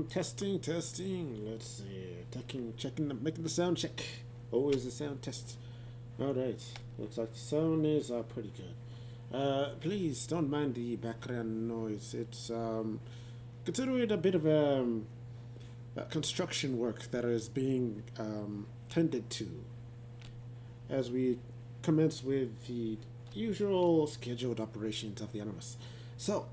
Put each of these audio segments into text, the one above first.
Testing, testing. Let's see. Making the sound check. Always a sound test. Alright. Looks like the sound is pretty good. Please don't mind the background noise. It's, consider it a bit of construction work that is being, tended to as we commence with the usual scheduled operations of the Animus. So,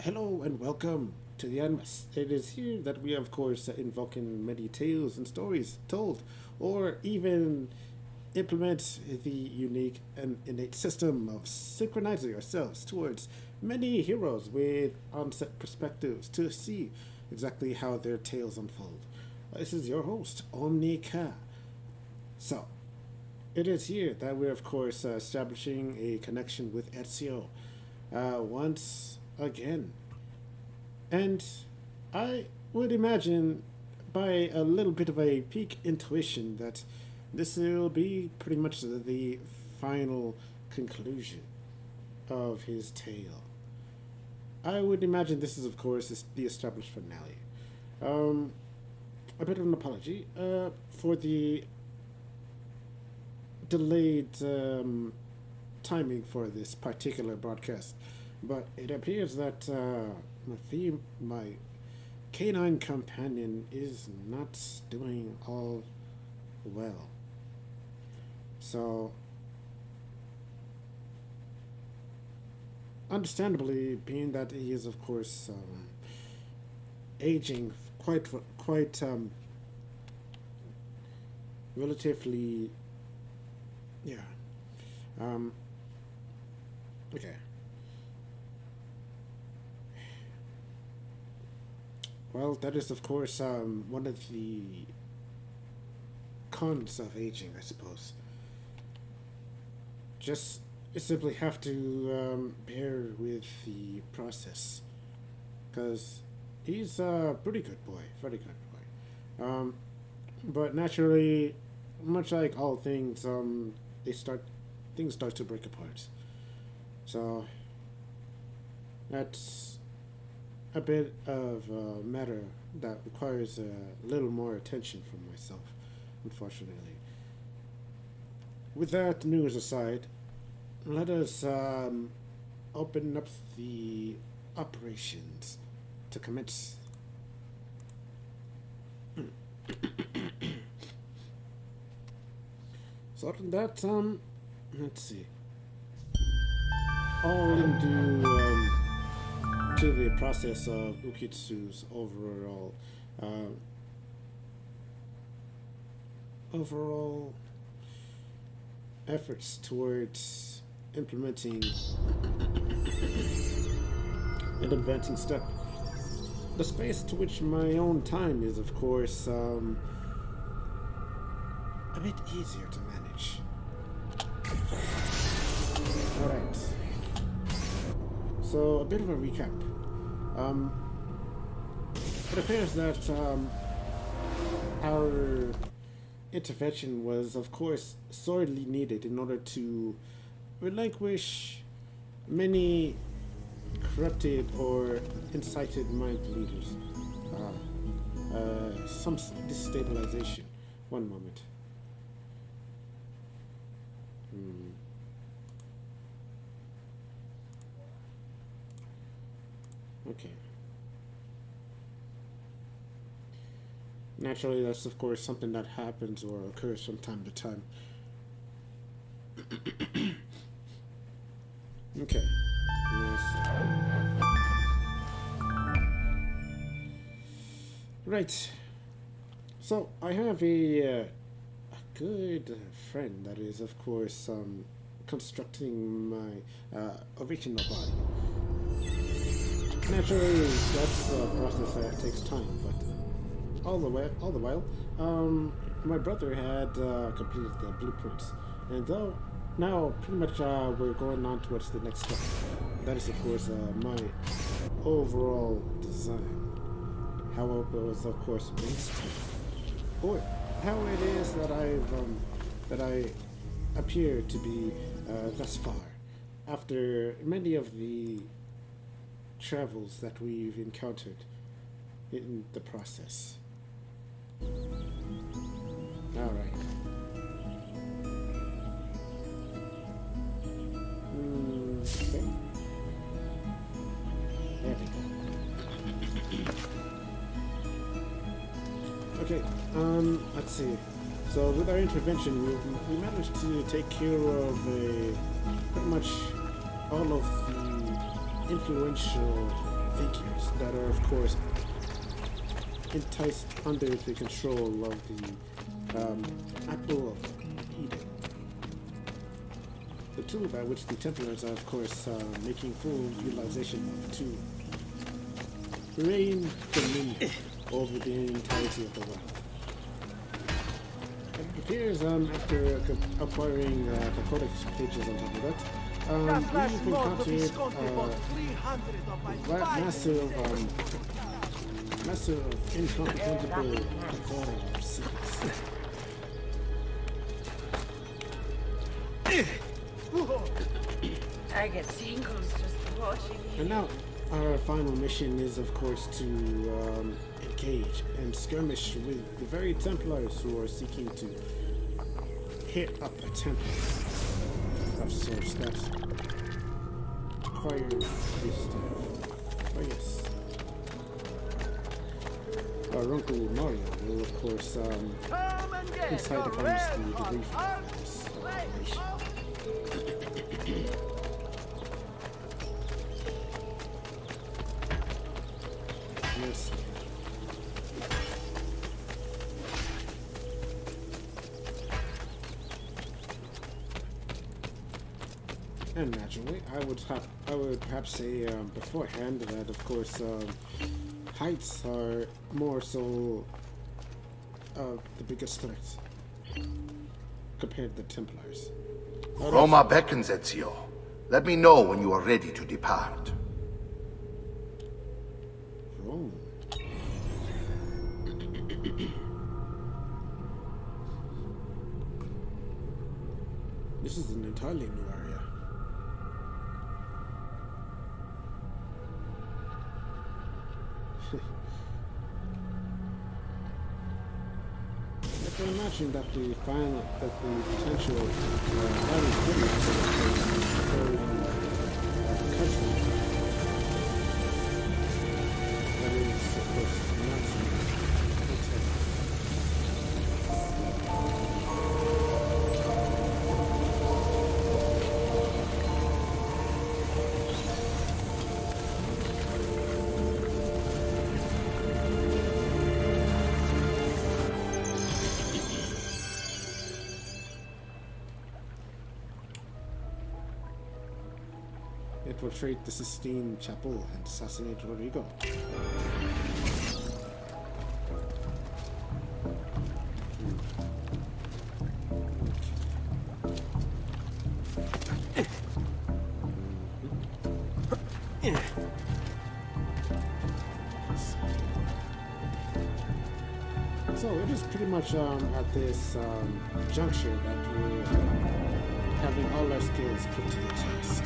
hello and welcome to the Animus. It is here that we, of course, invoke in many tales and stories told, or even implement the unique and innate system of synchronizing ourselves towards many heroes with onset perspectives to see exactly how their tales unfold. This is your host, Omni. So, it is here that we're, of course, establishing a connection with Ezio once again. And I would imagine, by a little bit of a peak intuition, that this will be pretty much the final conclusion of his tale. I would imagine this is, of course, the established finale. A bit of an apology for the delayed timing for this particular broadcast, but it appears that my canine companion is not doing all well. So, understandably, being that he is, of course, aging quite relatively, yeah. Okay. Well, that is, of course, one of the cons of aging, I suppose. Just you simply have to bear with the process, because he's a pretty good boy, very good boy. But naturally, much like all things, things start to break apart. So that's a bit of a matter that requires a little more attention from myself, unfortunately. With that news aside, let us open up the operations to commence. So that, let's see. All into to the process of Ukitsu's overall efforts towards implementing an advancing step. The space to which my own time is, of course, a bit easier to manage. Alright. So, a bit of a recap. It appears that our intervention was, of course, sorely needed in order to relinquish many corrupted or incited mind leaders. Some destabilization. One moment. Okay. Naturally, that's, of course, something that happens or occurs from time to time. Okay. Yes. Right. So, I have a good friend that is, of course, constructing my original body. Naturally, that's a process that takes time, but all the while, my brother had completed the blueprints, and though now pretty much we're going on towards the next step. That is, of course, my overall design. How it was, of course, based, or how it is that I appear to be thus far, after many of the travels that we've encountered in the process. Alright. Okay. There we go. Okay, let's see. So with our intervention, we managed to take care of pretty much all of the influential figures that are, of course, enticed under the control of the Apple of Eden. The tool by which the Templars are, of course, making full utilization of to reign dominion over the entirety of the world. It appears, after acquiring the codex pages on top of that, we've encountered massive incomprehensible plethora of secrets. I get tingles just watching you. And now, our final mission is, of course, to engage and skirmish with the very Templars who are seeking to hit up a temple of sorts that requires this stuff. Oh yes. Our Uncle Mario will, of course, incite upon us the brief of this operation. Yes. And naturally, I would perhaps say beforehand that, of course, heights are more so the biggest threat compared to the Templars. Roma beckons, Ezio. Let me know when you are ready to depart. Rome. This is an entirely new area. I can imagine that the potential very goodness for the country that is, of course, not it portrayed the Sistine Chapel and assassinated Rodrigo. So it is pretty much at this juncture that we're having all our skills put to the test.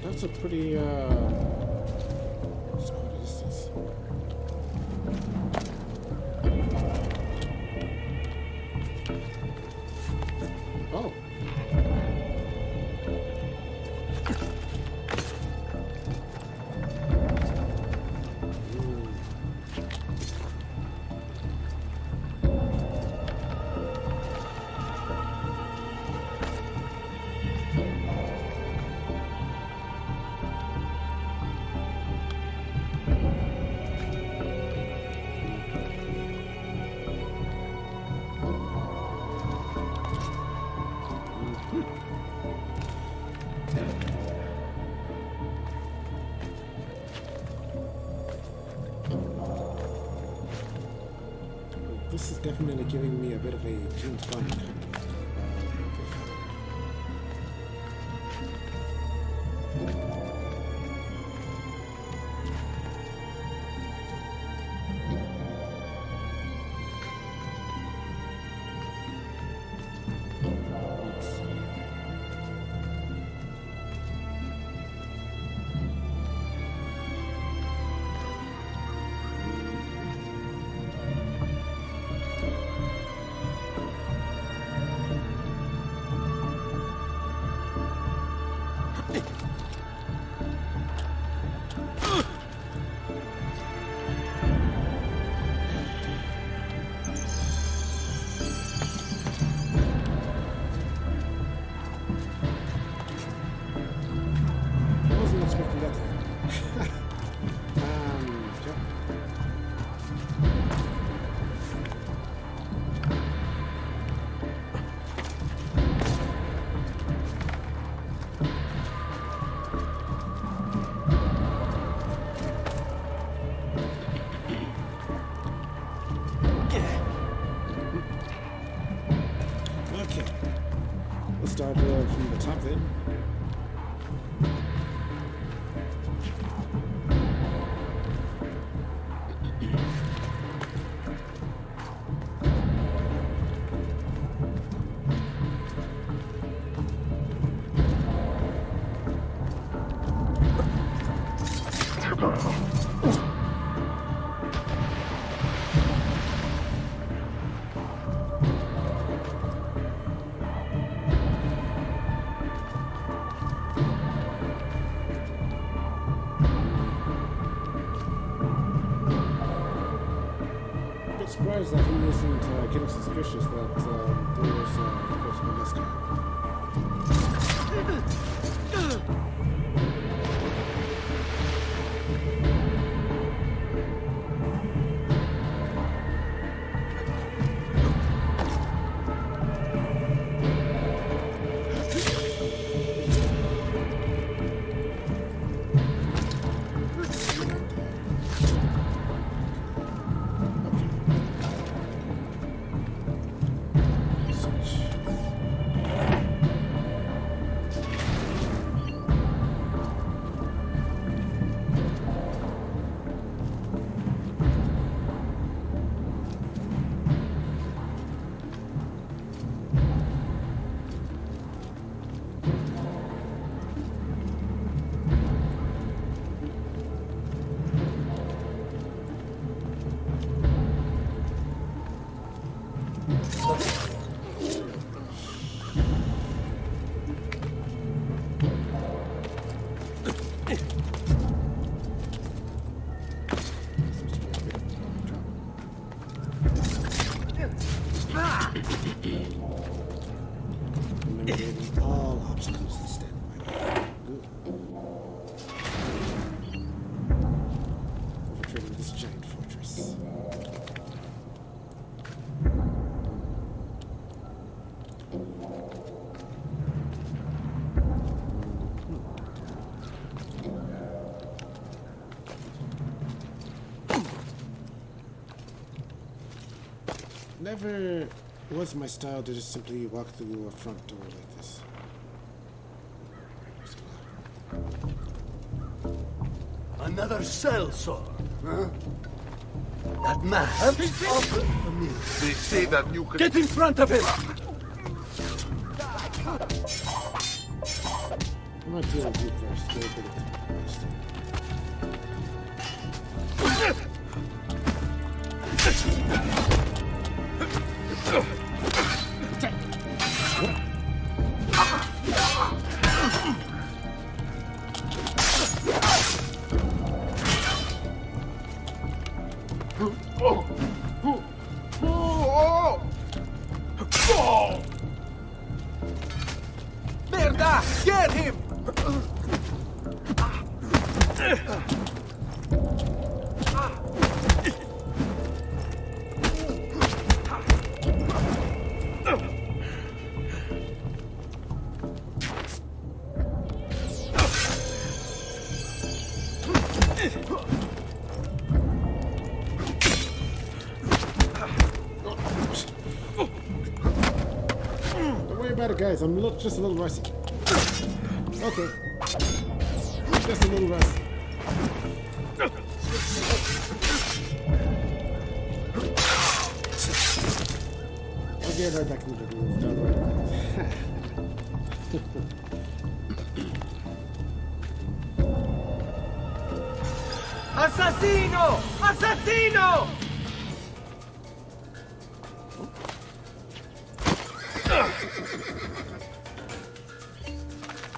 That's a pretty, what's quite a distance. Oh. definitely giving me a bit of a James Bond kind of profile. Let's see. I wasn't expecting that to happen. Yep. Okay. Let's start from the top then. A bit surprised that he isn't getting suspicious that there was, of course, Molesky. Eliminating all obstacles that stand in my way. Good. Infiltrating this giant fortress. Never was my style to just simply walk through a front door like this. Another cell saw, huh? That man is awfully familiar. They say that you can... Get in front of him! I might deal with you first. Get a bit of time. Merda! Get him! Don't worry about it, guys. I'm just a little rusty. Okay. Just a little rusty. I'll get right back into the groove. Don't worry about it. Assassino! Assassino!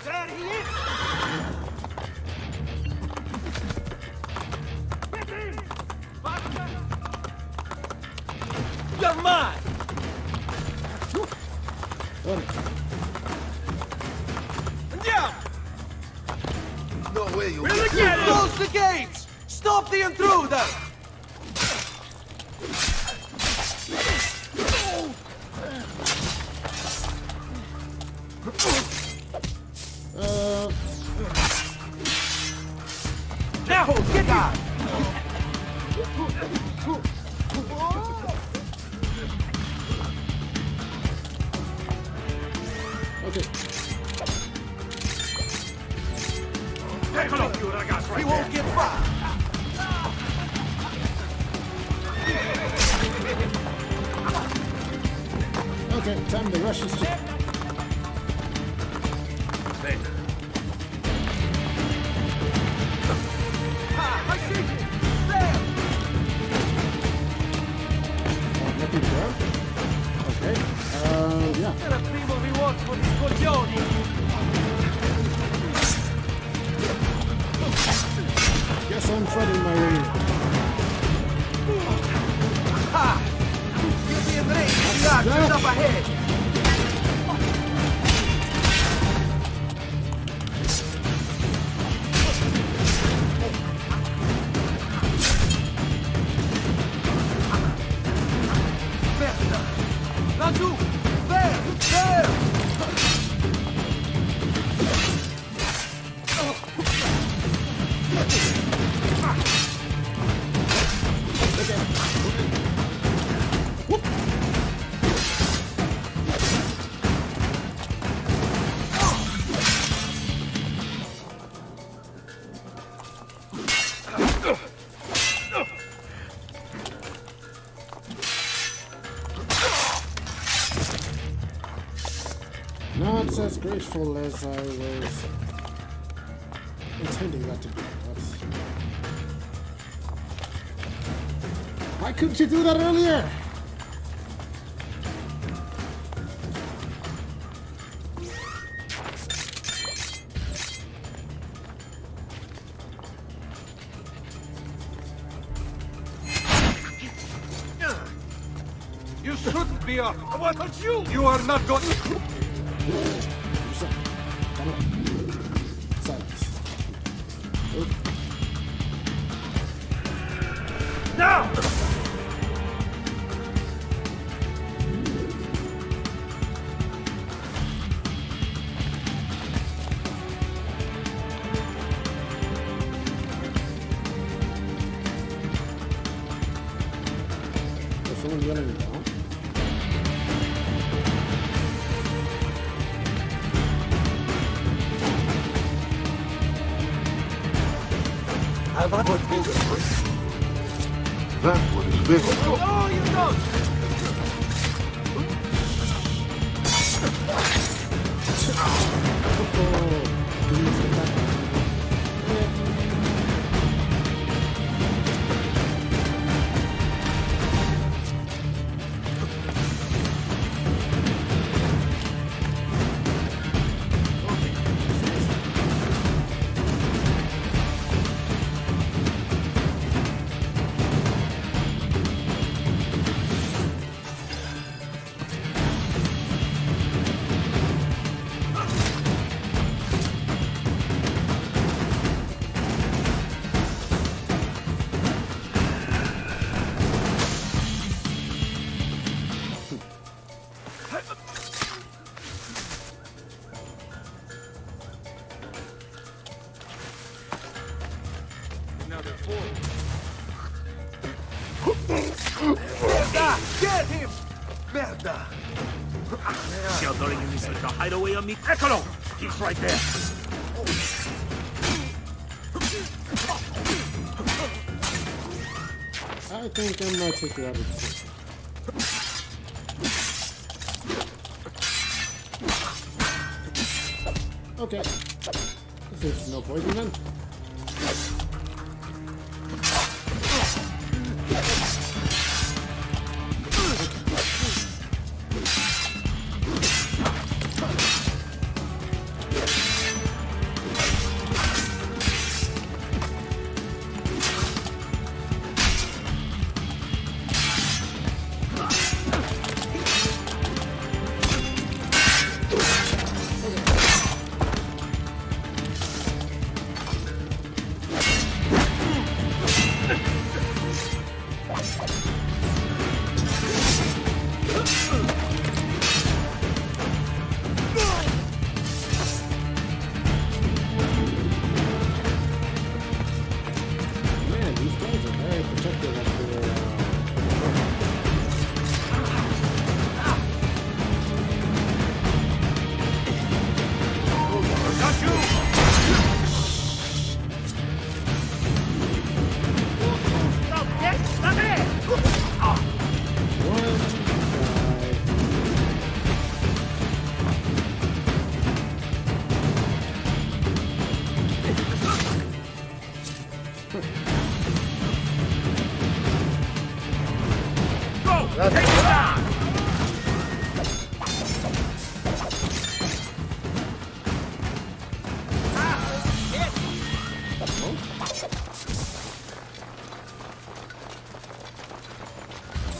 There he is! Get him! Faster! You're mine! Yeah! No way you Really get it! Close the gates! Stop the intruder! Now, get out! Okay. Eccolo più, ragazzo! He won't get far! Okay, time to rush this shit. I see you! There! Nothing there. Okay. Yeah. Era primo reward for these coglioni! Guess I'm fighting my way. Ha! You'll be in range! Yeah, just up ahead! Merda! Laggiù! There! There! Not as graceful as I was intending that to be. Why couldn't you do that earlier? You shouldn't be up! What about you? You are not going... Silence. Now! Is someone yelling down? Have I put bigger? That one is big. Oh, you don't! Sorry you missed the hideaway on me. Eccolo! He's right there. I think I'm gonna take you out of the pit. Okay. There's no poison then. Man, these guys are very protective of their Got you! Stop! Yes! Stop it! one Go! Take it down!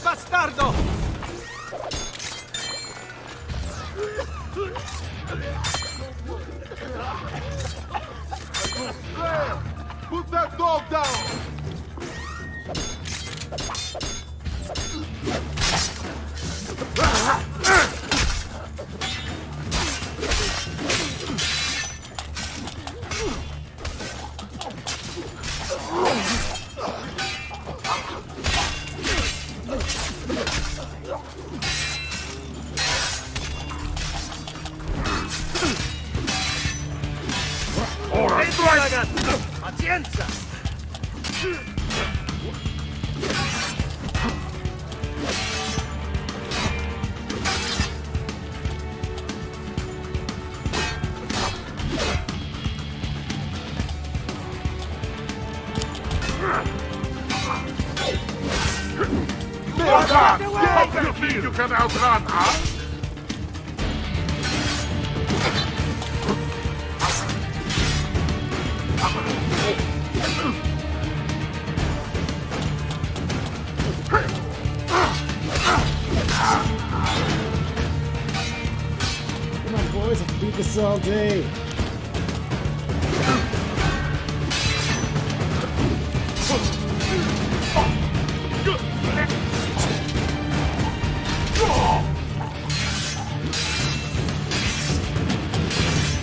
Bastardo! Put that dog down! Pazienza! How you think you can outrun us? Come on, boys, I can beat this all day.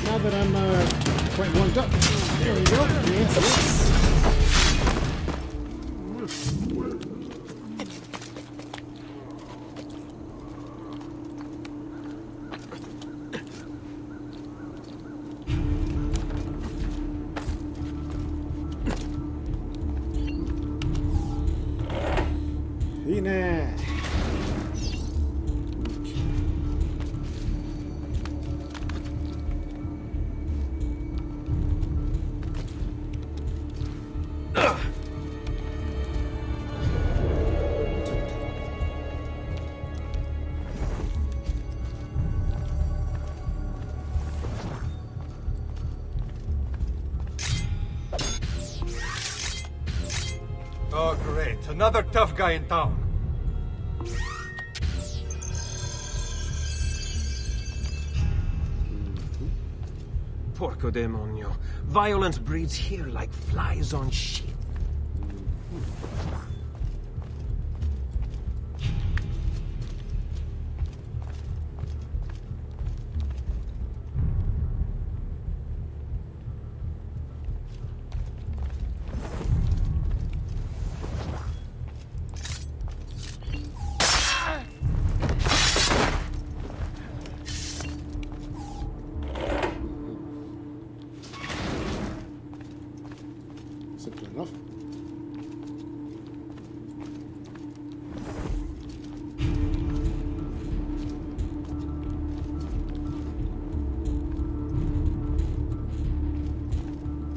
Now that I'm quite warmed up, there we go. Yes, yes. Ina. Oh, great. Another tough guy in town. Porco demonio. Violence breeds here like flies on shit. Simple enough.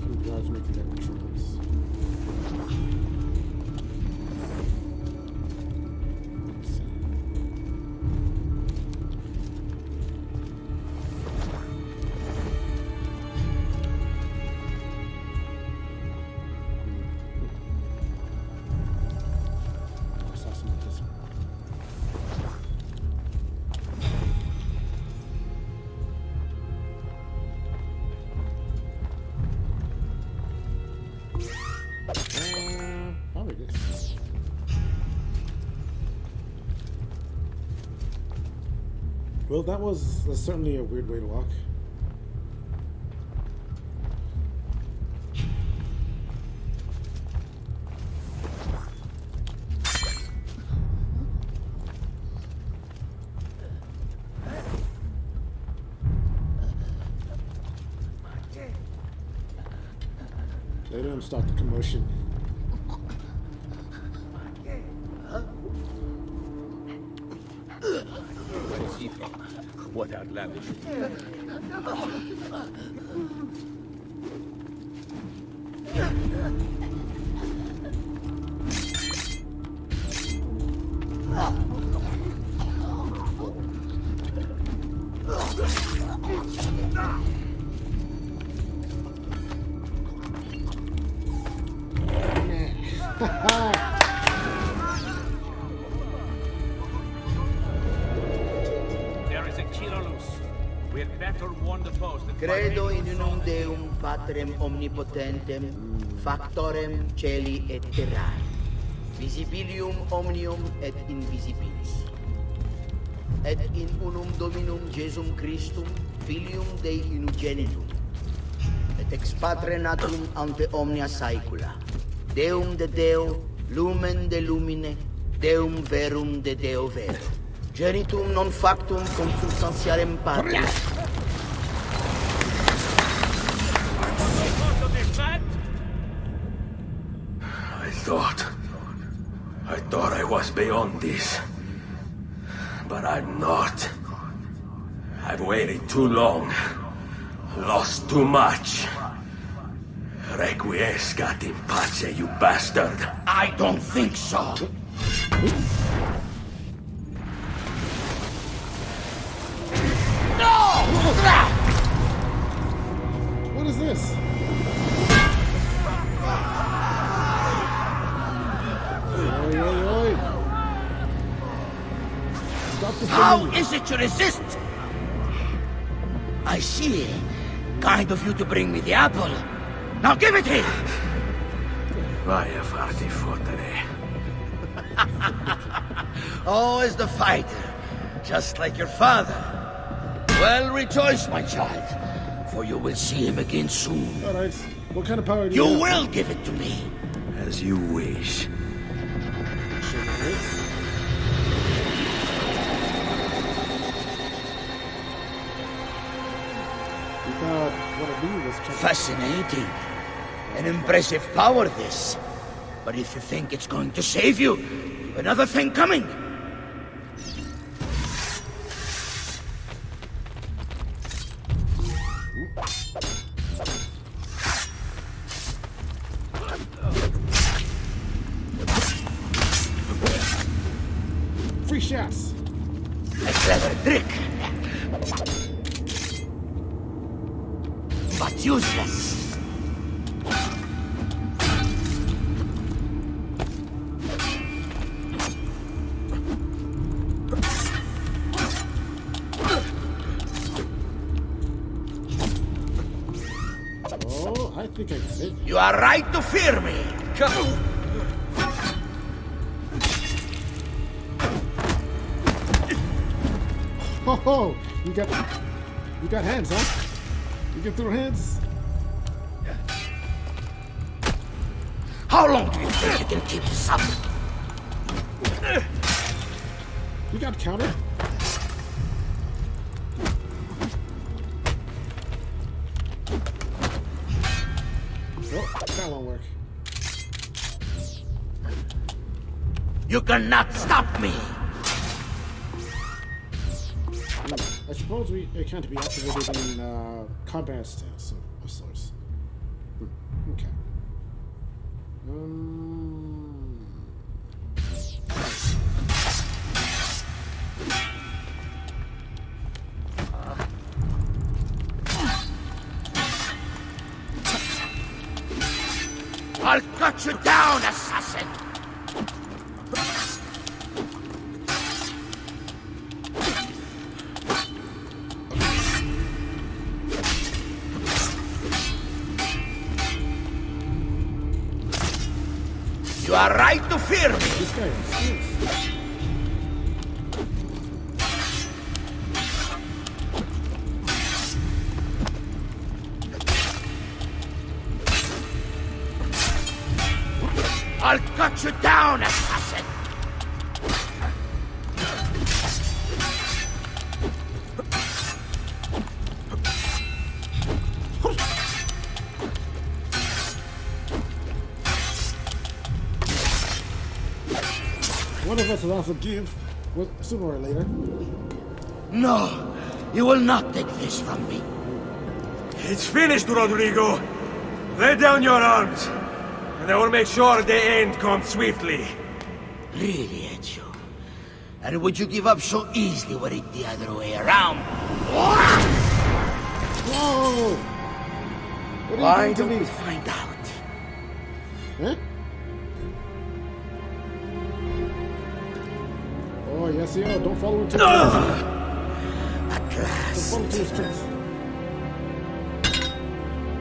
Some guards making their patrols. Let's see. I saw some of this one. Probably this. Well, that was certainly a weird way to walk. They didn't start the commotion. Where is he from? What outlandish? There is a killer loose. We had better warn the post. and Credo find in unum Deum Patrem omnipotentem, factorem celi et terrae, visibilium omnium et invisibilis. Et in unum Dominum Jesum Christum, Filium Dei unigenitum, et ex Patre natum ante omnia saecula, Deum de Deo, lumen de lumine, Deum verum de Deo vero, genitum non factum consubstantialem Patris, I thought I was beyond this. But I'm not. I've waited too long. Lost too much. Requiescat in pace, you bastard. I don't think so. What is this? Oi, oi, oi. Stop the How thing. is it you resist? I see. Kind of you to bring me the apple. Now give it here. Vaya farti fottere. Oh, is the fighter, just like your father. Well, rejoice, my child, for you will see him again soon. All right. What kind of power do You have? will give it to me. As you wish. You thought what I do was check. Fascinating. An impressive power, this. But if you think it's going to save you, you've another thing coming. Free shots. A clever trick. But useless. Oh, I think I got it. You are right to fear me. Oh, you got hands, huh? You can throw hands. How long do you think you can keep this up? You got counter. Oh, that won't work. You cannot stop me! I suppose it can't be activated in combat stance of sorts. Okay. I'll cut you down, assassin! You are right to fear me! This guy is fierce. I'll cut you down, assassin! One of us will have to give, sooner or later. No, you will not take this from me. It's finished, Rodrigo. Lay down your arms, and I will make sure the end comes swiftly. Really, Ezio? And would you give up so easily were it the other way around? Whoa! What are Why you doing don't to we me? find out? Huh? Oh, yes, yeah. Don't follow him too close. At Don't last. follow to his tricks.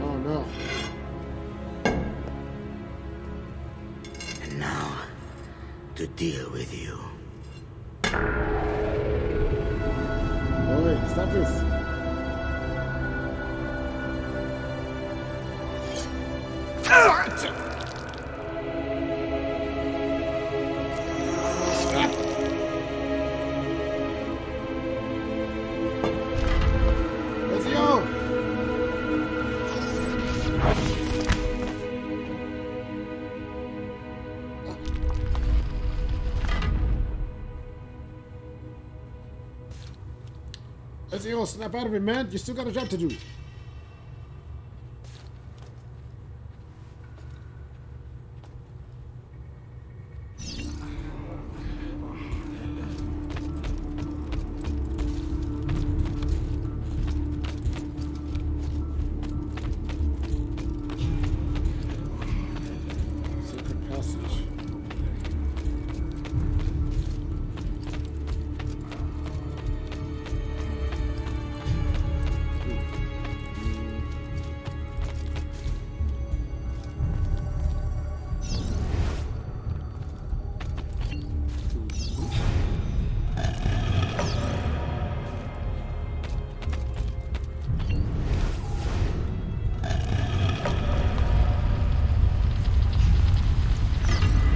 Oh, no. And now, to deal with you. Oh, wait. Stop this. Let's go. Let's go. Snap out of it, man. You still got a job to do. Secret passage.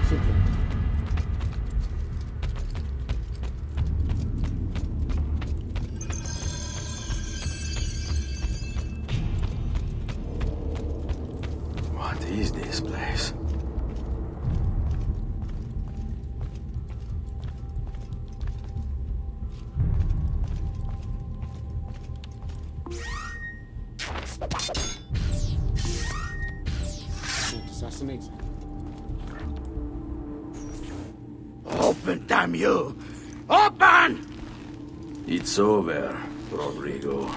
Simple. What is this place? Assassinate. Open, damn you! Open! It's over, Rodrigo.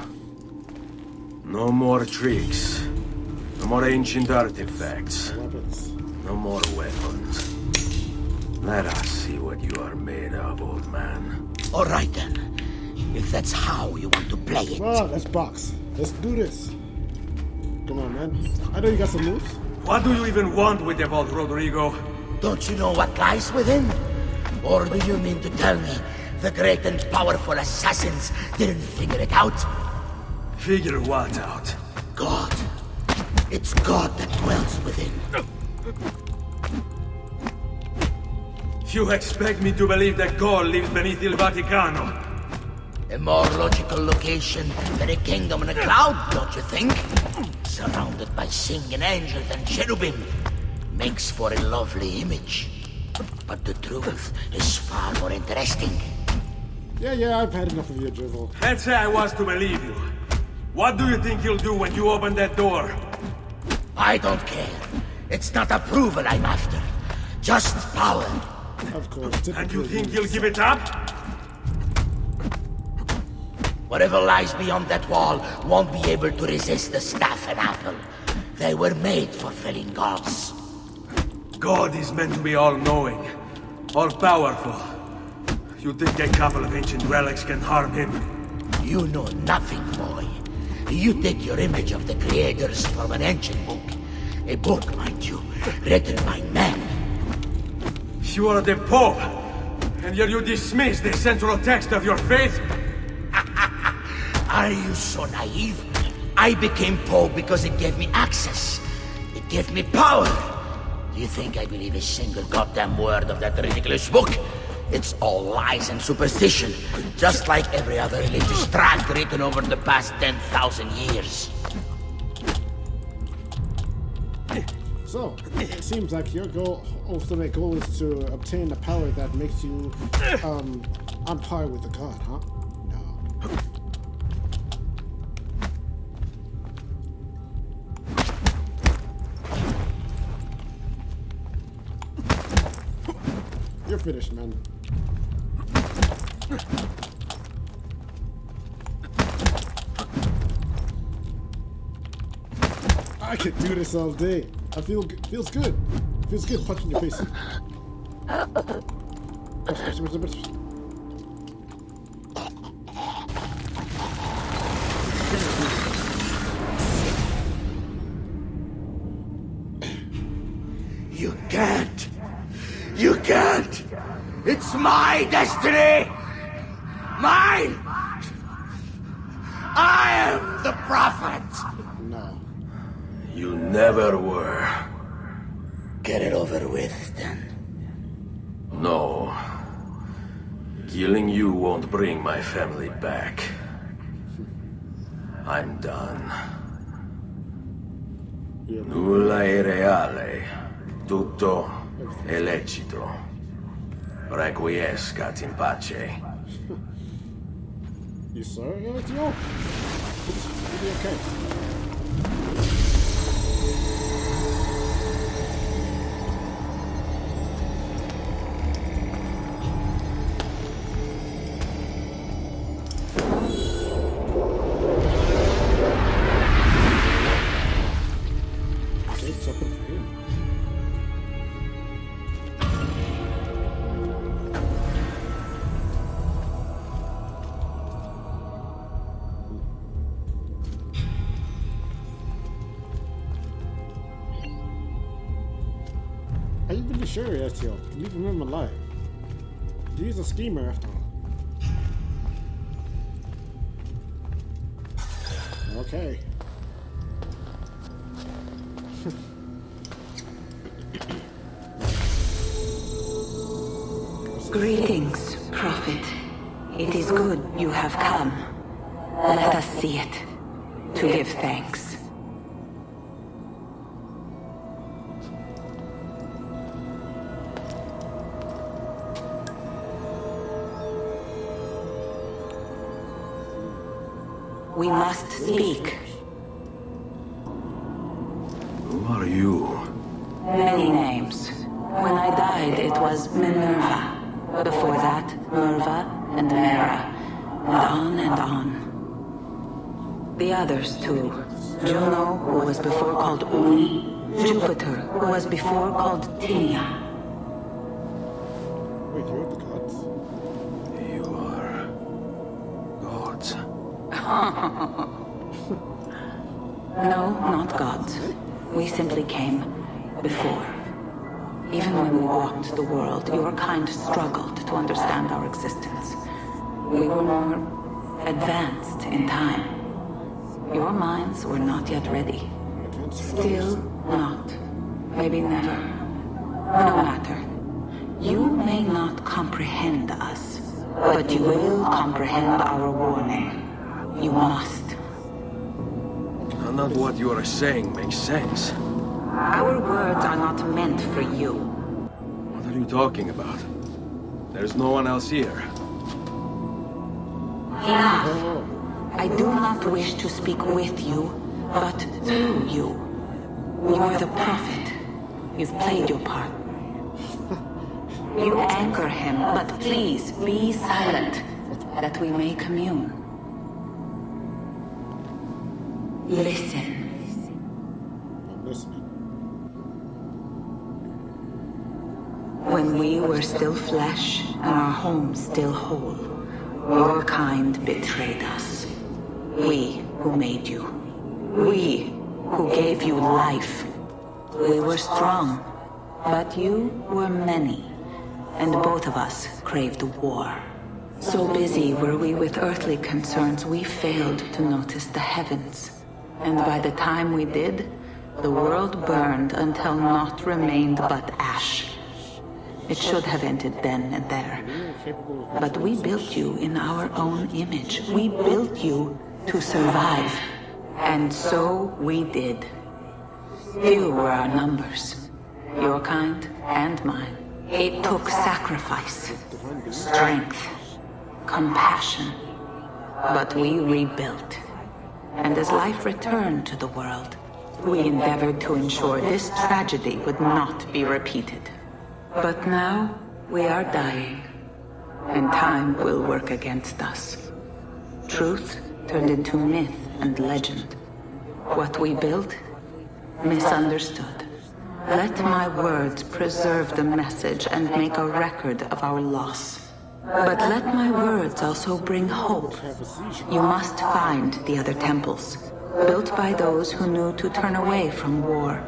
No more tricks. No more ancient artifacts. Weapons. No more weapons. Let us see what you are made of, old man. All right then. If that's how you want to play it. Well, let's box. Let's do this. Come on, man. I know you got some moves. What do you even want with the vault, Rodrigo? Don't you know what lies within? Or do you mean to tell me the great and powerful assassins didn't figure it out? Figure what out? God. It's God that dwells within. You expect me to believe that God lives beneath Il Vaticano? A more logical location than a kingdom in a cloud, don't you think? Surrounded by singing angels and cherubim. Makes for a lovely image. But the truth is far more interesting. Yeah, I've had enough of your drivel. Let's say I was to believe you. What do you think you'll do when you open that door? I don't care. It's not approval I'm after. Just power. Of course. And you think you'll give it up? Whatever lies beyond that wall won't be able to resist the staff and apple. They were made for felling gods. God is meant to be all-knowing, all-powerful. You think a couple of ancient relics can harm him? You know nothing, boy. You take your image of the creators from an ancient book. A book, mind you, written by men. You are the Pope, and yet you dismiss the central text of your faith? Are you so naive? I became Pope because it gave me access. It gave me power. Do you think I believe a single goddamn word of that ridiculous book? It's all lies and superstition, just like every other religious tract written over the past 10,000 years. So, it seems like your ultimate goal is to obtain a power that makes you on par with the god, huh? No. You're finished, man. I could do this all day. Feels good. Feels good punching your face. You can't. You can't. It's my destiny. Mine. I am the prophet. No. You never were. Get it over with, then. No. Killing you won't bring my family back. I'm done. Nulla è reale. Tutto è lecito. Requiescat in pace. You sorry, Ezio? It'll be okay. Are you really sure, Ezio? Leave him alive. He's a schemer after all. Okay. Greetings, Prophet. It is good you have come. Let us see it, to give thanks. We must speak. Who are you? Many names. When I died, it was Minerva. Before that, Merva and Mera. And on and on. The others, too. Juno, who was before called Omni. Jupiter, who was before called Tinia. Wait, you're the gods? You are... gods. No, not gods. We simply came before. Even when we walked the world, your kind struggled to understand our existence. We were more advanced in time. Your minds were not yet ready. Still not. Maybe never. No matter. You may not comprehend us, but you will comprehend our warning. You must. None of what you are saying makes sense. Our words are not meant for you. What are you talking about? There's no one else here. Enough. I do not wish to speak with you, but through you. You're the prophet. You've played your part. You anchor him, but please be silent, that we may commune. Listen. I'm listening. When we were still flesh and our home still whole, your kind betrayed us. We who made you. We who gave you life. We were strong, but you were many, and both of us craved war. So busy were we with earthly concerns, we failed to notice the heavens. And by the time we did, the world burned until naught remained but ash. It should have ended then and there. But we built you in our own image. We built you to survive. And so we did. Few were our numbers, your kind and mine. It took sacrifice, strength, compassion. But we rebuilt. And as life returned to the world, we endeavored to ensure this tragedy would not be repeated. But now we are dying, and time will work against us. Truth turned into myth and legend. What we built, misunderstood. Let my words preserve the message and make a record of our loss. But let my words also bring hope. You must find the other temples, built by those who knew to turn away from war.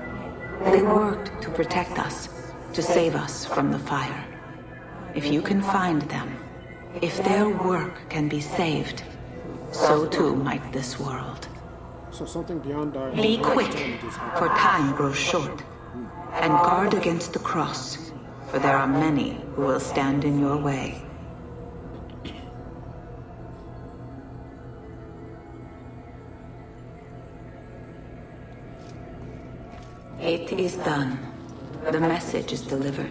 They worked to protect us, to save us from the fire. If you can find them, if their work can be saved, so too might this world. So something beyond our... Be quick, for time grows short. And guard against the cross, for there are many who will stand in your way. It is done. The message is delivered.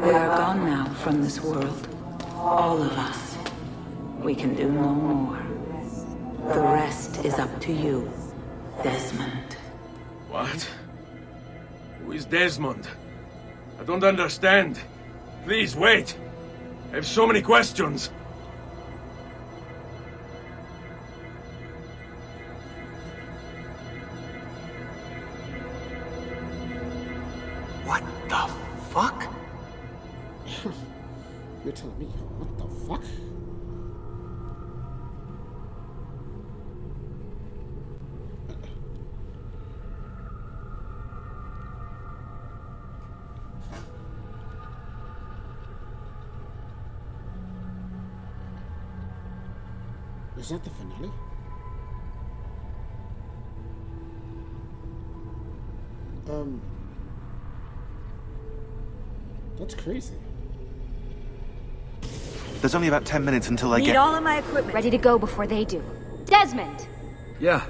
We are gone now from this world. All of us. We can do no more. The rest is up to you, Desmond. What? Who is Desmond? I don't understand. Please, wait. I have so many questions. What the fuck? You're telling me, what the fuck? Is that the finale? That's crazy. There's only about 10 minutes until I Need get... all of my equipment ready to go before they do. Desmond! Yeah.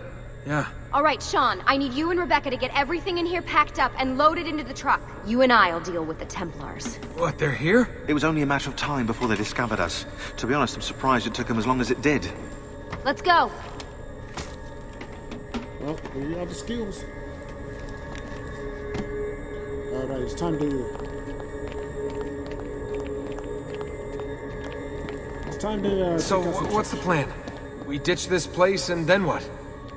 All right, Sean, I need you and Rebecca to get everything in here packed up and loaded into the truck. You and I'll deal with the Templars. What, they're here? It was only a matter of time before they discovered us. To be honest, I'm surprised it took them as long as it did. Let's go. Well, we have the skills. Alright, it's time to... So, what's the plan? We ditch this place and then what?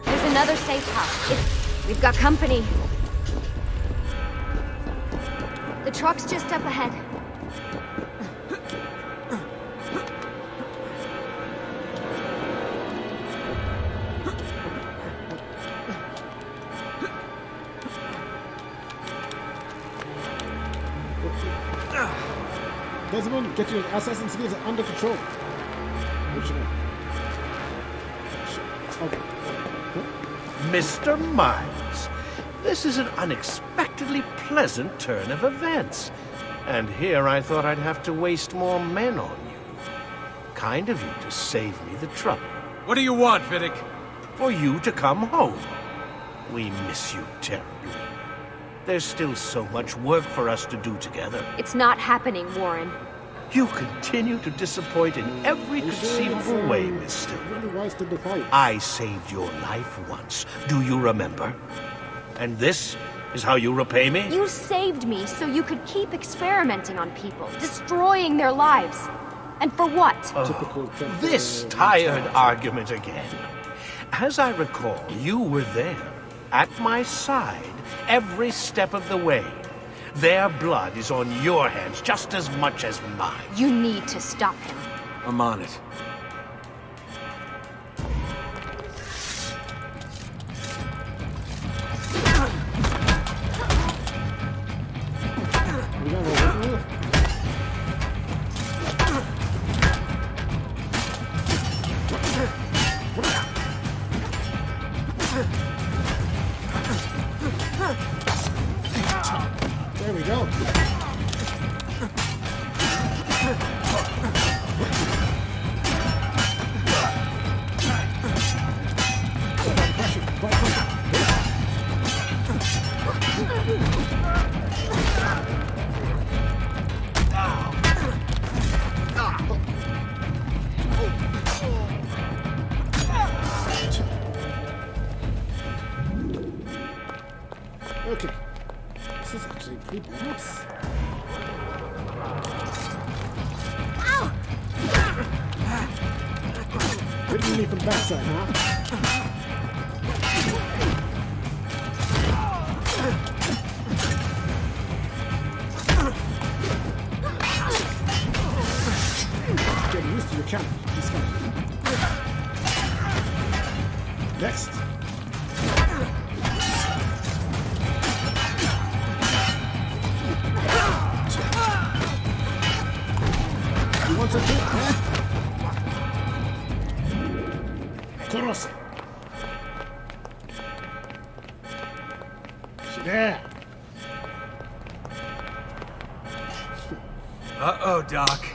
There's another safe house. We've got company. The truck's just up ahead. Desmond, get your assassin skills under control. Okay. Mr. Miles, this is an unexpectedly pleasant turn of events. And here I thought I'd have to waste more men on you. Kind of you to save me the trouble. What do you want, Vidic? For you to come home. We miss you terribly. There's still so much work for us to do together. It's not happening, Warren. You continue to disappoint in every conceivable way, Miss Stillman. Really wise to defy. I saved your life once. Do you remember? And this is how you repay me? You saved me so you could keep experimenting on people, destroying their lives. And for what? This tired argument again. As I recall, you were there, at my side, every step of the way. Their blood is on your hands just as much as mine. You need to stop him. I'm on it. There we go. Okay. This is actually pretty badass. Hitting me from the backside, huh? Getting used to your counter. He's fine. Next. You want some too, huh? Cross. She there. Uh-oh, Doc.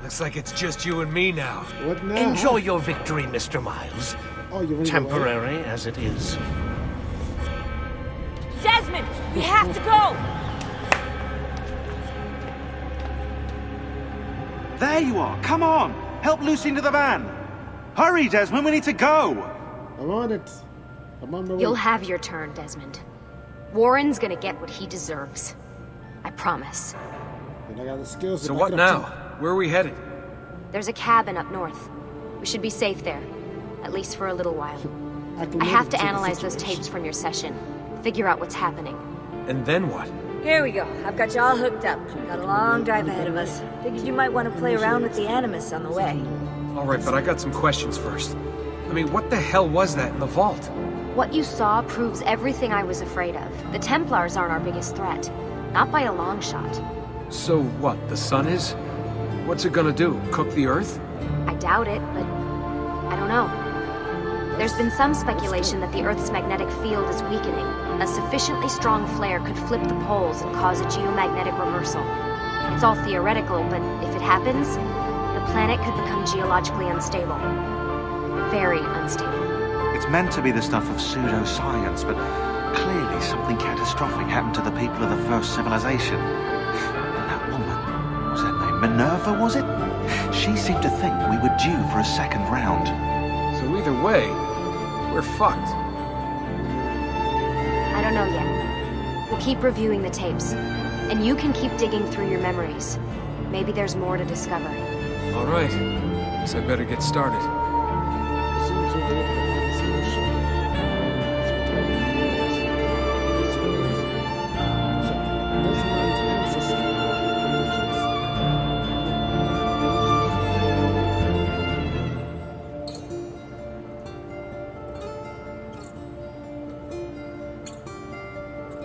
Looks like it's just you and me now. What now? Enjoy your victory, Mr. Miles. Oh, you're running Temporary away? as it is. Desmond, we have to go! There you are. Come on. Help Lucy into the van. Hurry, Desmond. We need to go. I'm on it. I'm on my way. You'll have your turn, Desmond. Warren's gonna get what he deserves. I promise. And I got the skills to So back what it now? up Where are we headed? There's a cabin up north. We should be safe there. At least for a little while. too. I have to the analyze those situation. tapes from your session. Figure out what's happening. And then what? Here we go. I've got you all hooked up. Got a long drive ahead of us. Figured you might want to play around with the Animus on the way. All right, but I got some questions first. I mean, what the hell was that in the vault? What you saw proves everything I was afraid of. The Templars aren't our biggest threat. Not by a long shot. So what, the sun is? What's it gonna do? Cook the Earth? I doubt it, but I don't know. There's been some speculation that the Earth's magnetic field is weakening. A sufficiently strong flare could flip the poles and cause a geomagnetic reversal. It's all theoretical, but if it happens, the planet could become geologically unstable. Very unstable. It's meant to be the stuff of pseudoscience, but clearly something catastrophic happened to the people of the first civilization. And that woman, was her name Minerva, was it? She seemed to think we were due for a second round. So either way, we're fucked. I don't know yet. We'll keep reviewing the tapes. And you can keep digging through your memories. Maybe there's more to discover. All right. Guess I better get started.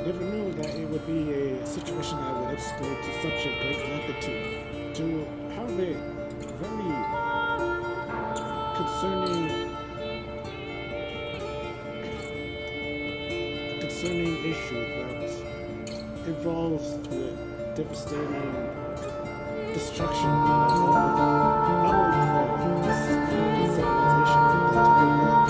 Never knew that it would be a situation that would escalate to such a great magnitude. To have a very concerning issue that involves the devastating destruction of not only this civilization, but the entire world.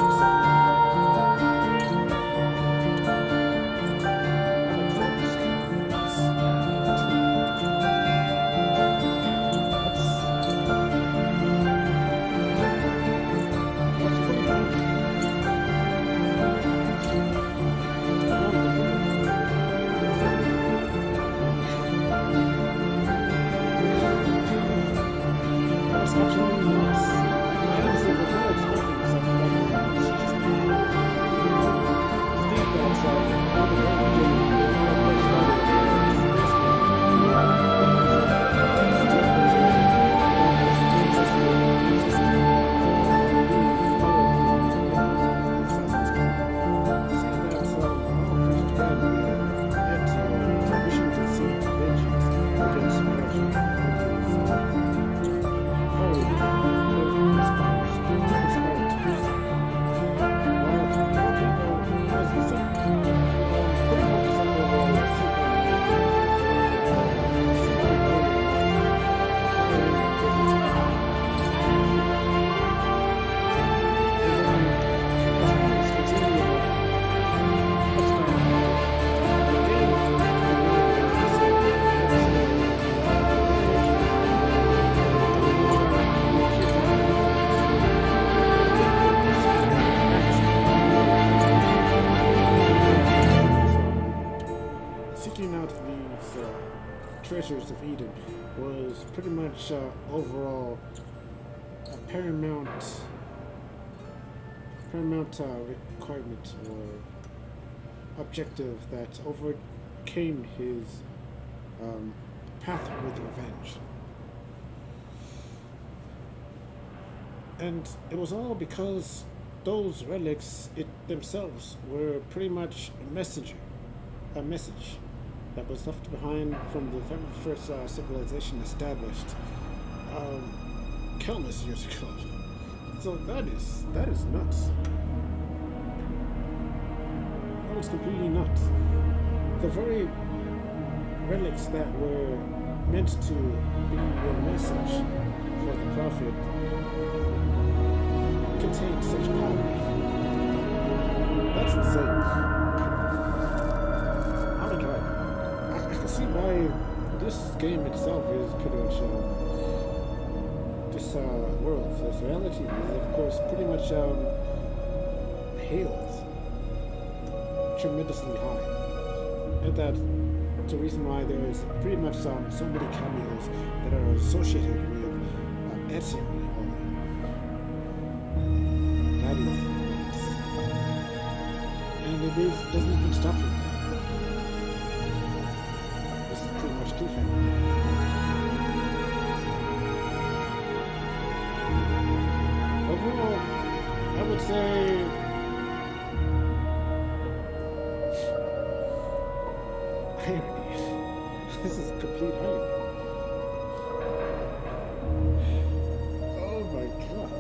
treasures of Eden was pretty much overall a paramount requirement or objective that overcame his path with revenge. And it was all because those relics themselves were pretty much a message that was left behind from the very first civilization established countless years ago. So that is nuts. That was completely nuts. The very relics that were meant to be a message for the prophet contained such power. That's insane. Oh my god. I can see why this game itself is pretty much this world, this reality is of course pretty much hailed tremendously high. And that's the reason why there is pretty much so many cameos that are associated with Ezio. That is nuts. And it doesn't even stop with that. This is pretty much cliffhanger. Overall, I would say irony. This is complete irony. Oh my god.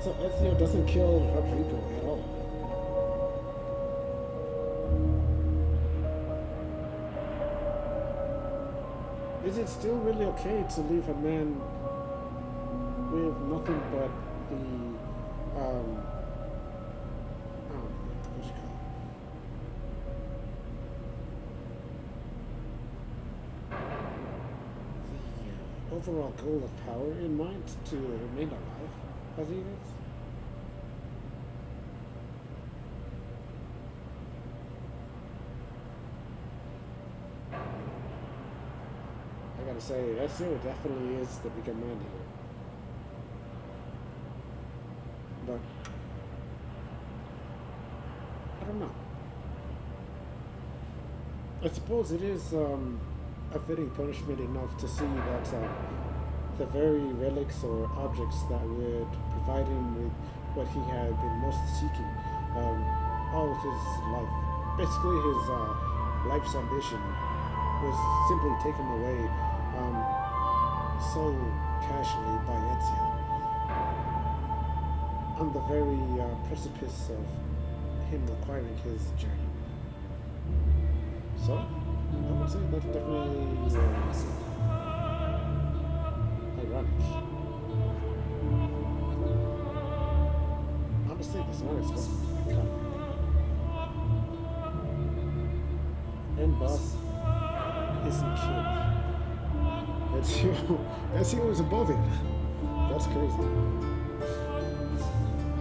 So Ezio doesn't kill Rodrigo at all. Is it still really okay to leave a man with nothing but the what's it called? The overall goal of power in mind to remain alive as he is? I gotta say, Ezio definitely is the bigger man here. But I don't know. I suppose it is a fitting punishment enough to see that the very relics or objects that would provide him with what he had been most seeking all his life. Basically, his life's ambition was simply taken away so casually by Ezio on the very precipice of him acquiring his journey. So, I would say that's definitely ironic. Honestly, this art is supposed to be iconic. And boss isn't killed. Ezio is above it. That's crazy.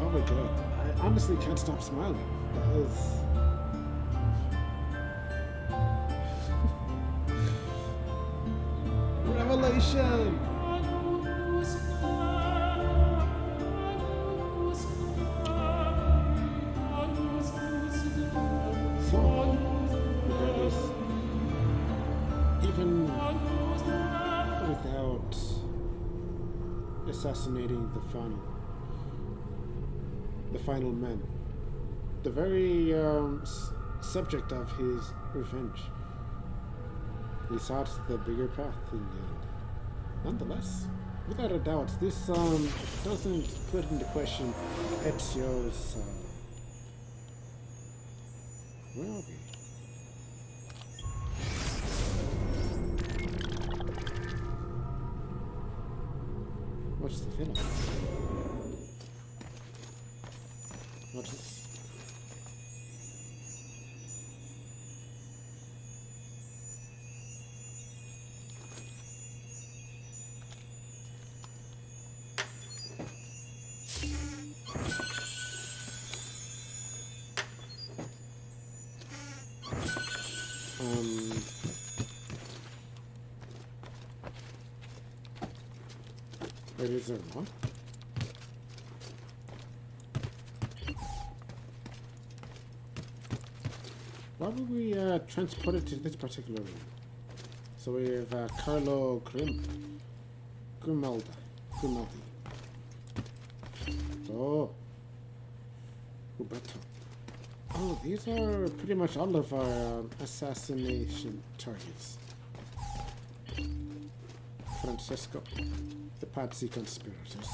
Oh my god. I honestly can't stop smiling. That is... Revelation! So, regardless, even without assassinating the final man, the very subject of his revenge, he sought the bigger path in the end. Nonetheless, without a doubt, this doesn't put into question Ezio's where are we? What's the film? What's this? Wait, is there one? Why would we transport it to this particular room? So we have Carlo Grimaldi. Oh. Uberto. Oh, these are pretty much all of our assassination targets. Francesco, the Pazzi conspirators.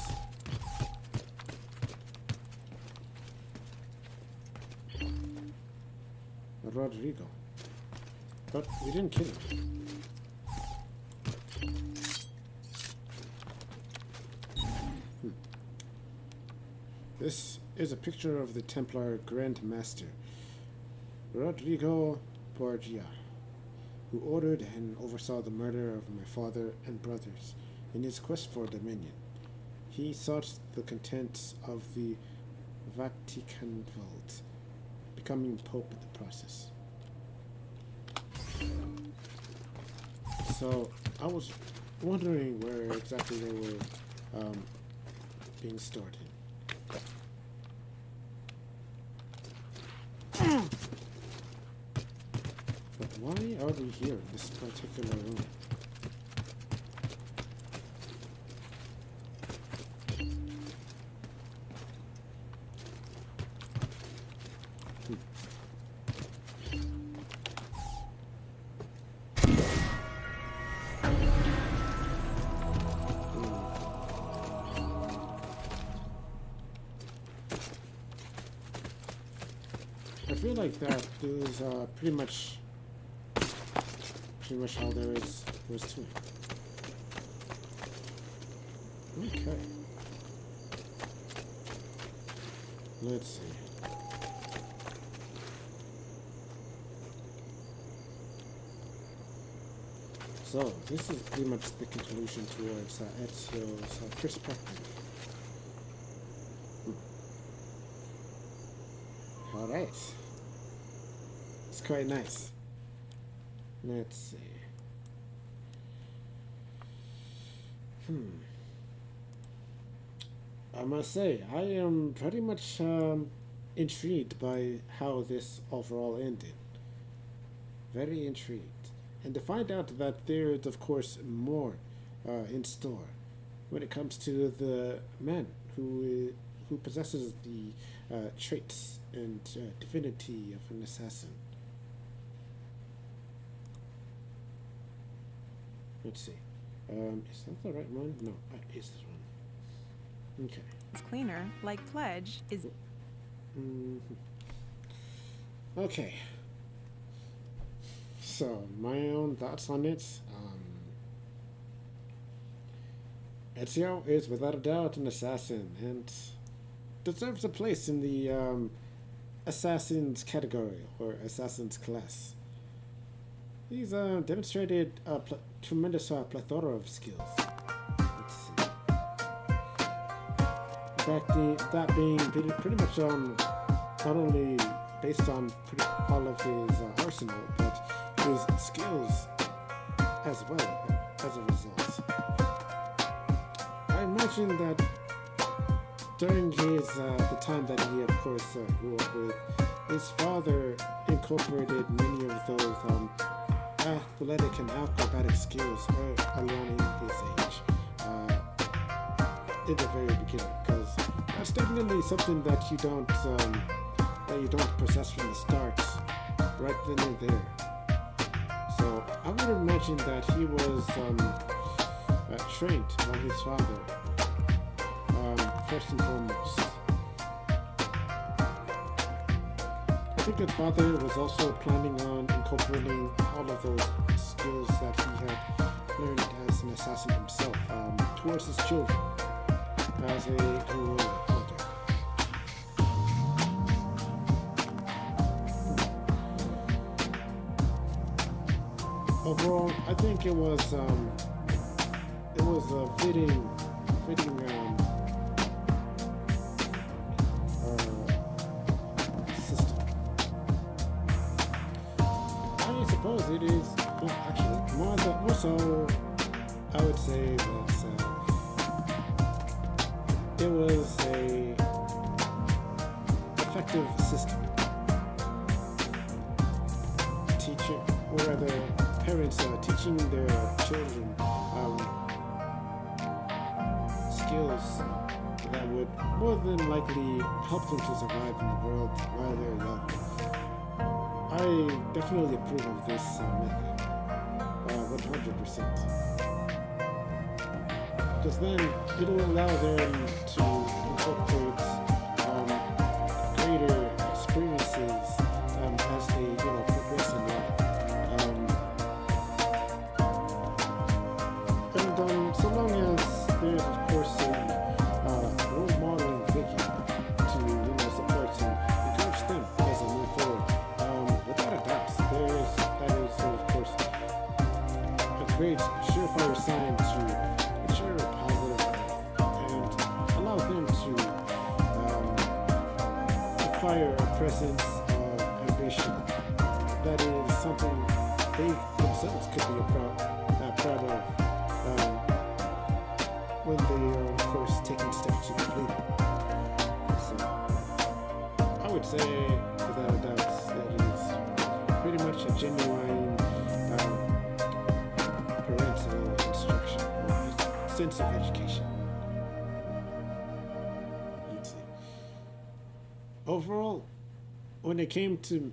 Rodrigo. But we didn't kill him. This is a picture of the Templar Grand Master, Rodrigo Borgia, who ordered and oversaw the murder of my father and brothers in his quest for dominion. He sought the contents of the Vatican vault, becoming Pope in the process. So, I was wondering where exactly they were being stored in. But why are we here in this particular room? I feel like that is pretty much all there is to it. Okay. Let's see. So this is pretty much the conclusion towards Ezio's perspective. All right. It's quite nice. Let's see. I must say, I am very much intrigued by how this overall ended. Very intrigued. And to find out that there is, of course, more in store when it comes to the man who possesses the traits and divinity of an assassin. Let's see. Is that the right one? No, it's this one. Okay. It's cleaner, like Pledge is. Okay. So, my own thoughts on it. Ezio is without a doubt an assassin and deserves a place in the assassin's category or assassin's class. He's demonstrated a tremendous plethora of skills. Let's see. In fact, that being pretty much not only based on all of his arsenal, but his skills as well as a result. I imagine that during his the time that he, of course, grew up with, his father incorporated many of those athletic and acrobatic skills early on in his age, in the very beginning, because that's definitely something that you don't possess from the start, right then and there. So I would imagine that he was trained by his father, first and foremost. I think his father was also planning on incorporating all of those skills that he had learned as an assassin himself towards his children as they grew older. Overall, I think it was a fitting system. I suppose it is actually more so. I would say that it was a effective system. Teacher, or rather, parents teaching their children skills that would more than likely help them to survive in the world while they're young. I definitely approve of this method, 100%. Because then it'll allow them to incorporate greater experiences as they progress in life. And so long as there's of course a role modeling figure to support and encourage them as they move forward. Without a doubt, that is of course a great surefire sign to ensure positive growth and allow them to acquire a presence of ambition. That is something they themselves could be proud of when they are, of course, taking steps to complete it. So, I would say, without a doubt, that is pretty much a genuine parental instruction or sense of education. You'd say. Overall, when it came to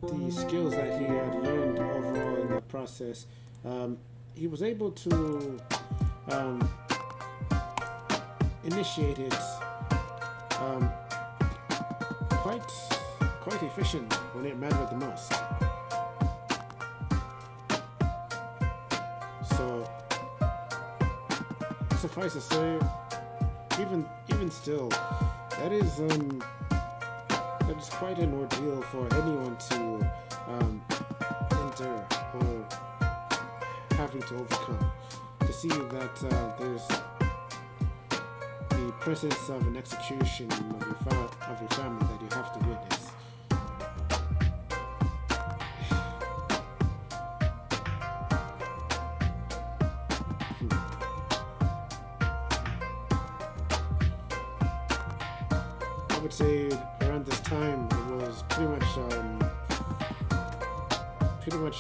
the skills that he had learned overall in the process, he was able to initiate it quite efficient when it mattered the most. So suffice to say, even still, that is quite an ordeal for anyone to endure or having to overcome. To see that there's the presence of an execution of your family that you have to witness. I would say around this time it was pretty much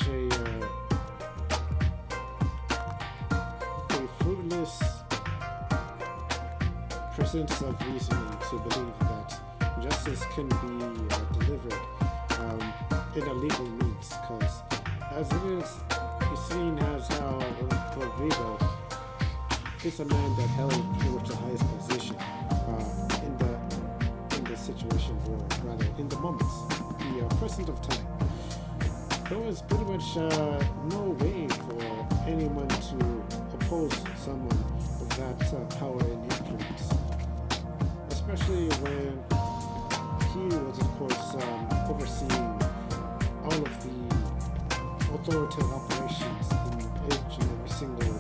a fruitless presence of reasoning to believe that justice can be delivered in a legal means, because as it is seen as how Rodrigo is a man that held pretty much the highest position in the situation, or rather in the moments, the present of time. There was pretty much no way for anyone to oppose someone of that power and influence, especially when he was, of course, overseeing all of the authoritative operations in each and every single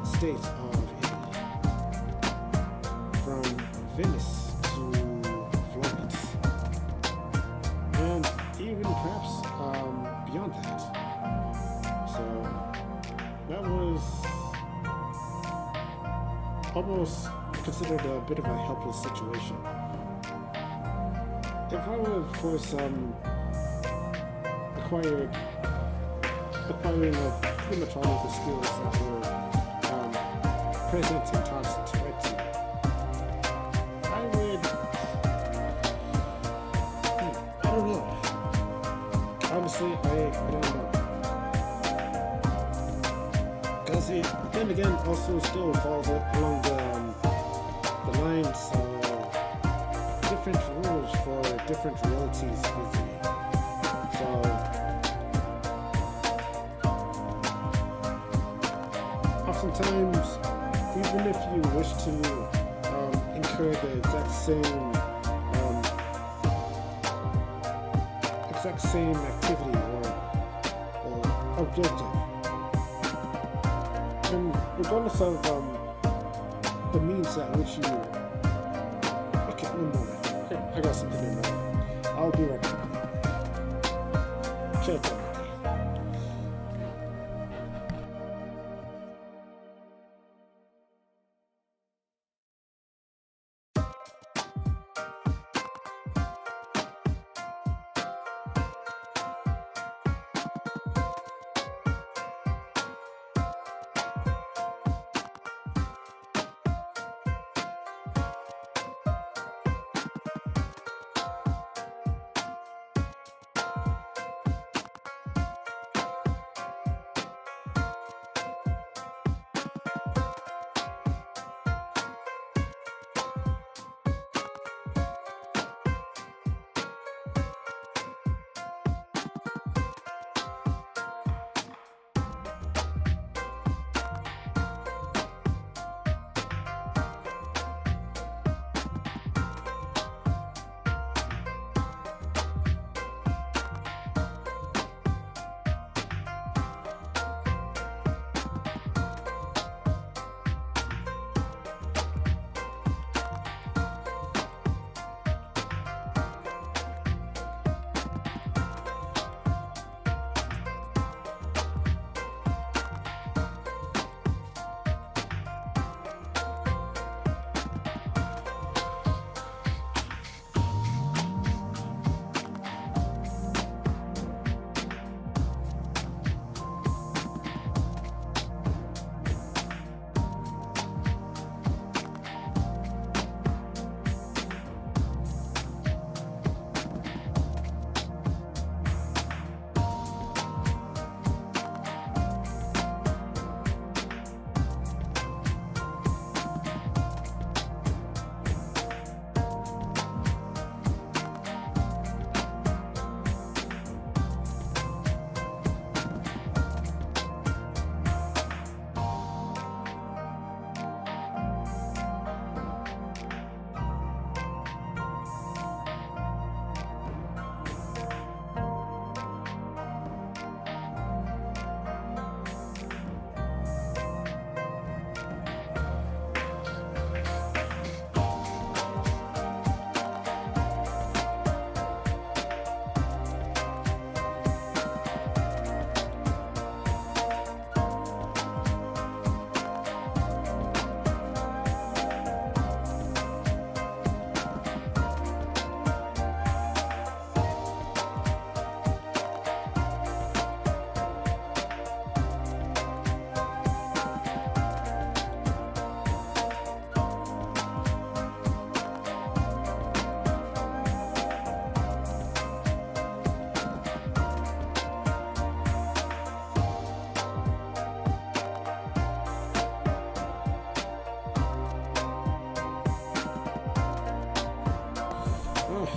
state of Italy, from Venice to Florence, and even perhaps beyond that. So that was almost considered a bit of a helpless situation. If I were, of course, acquiring of pretty much all of the skills that were present in Tarsus to Etsy, I would, I don't know. Honestly, I don't know. Because it, then again, also still falls along the lines of different rules for different realities within. So, oftentimes, even if you wish to incur the exact same activity or objective, and regardless of the means at which you... Okay, one moment. Okay, I got something in mind. I'll be right back. Check it.